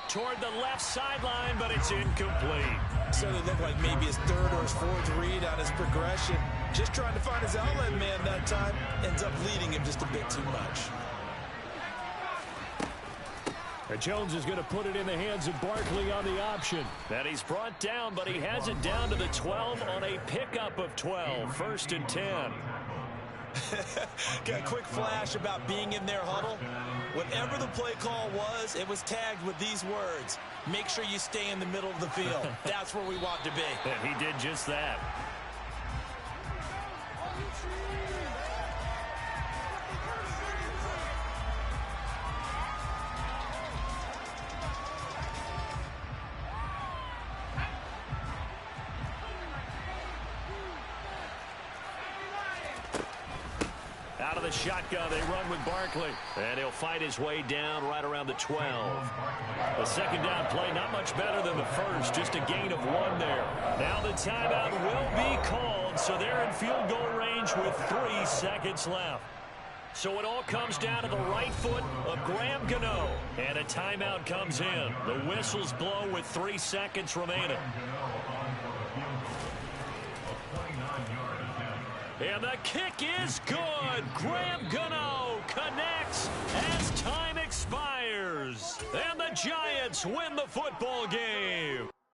Toward the left sideline, but it's incomplete. So it looked like maybe his 3rd or his 4th read on his progression. Just trying to find his outlet man that time. Ends up leading him just a bit too much. Jones is going to put it in the hands of Barkley on the option. And he's brought down, but he has it down to the 12 on a pickup of 12. 1st and 10. Got a quick flash about being in their huddle. Whatever the play call was, it was tagged with these words. Make sure you stay in the middle of the field. That's where we want to be. And he did just that. Out of the shotgun, they run with Barkley. And he'll fight his way down right around the 12. The 2nd down play, not much better than the first, just a gain of 1 there. Now the timeout will be called, so they're in field goal range with 3 seconds left. So it all comes down to the right foot of Graham Gano. And a timeout comes in. The whistles blow with 3 seconds remaining. And the kick is good. Graham Gano connects as time expires. And the Giants win the football game.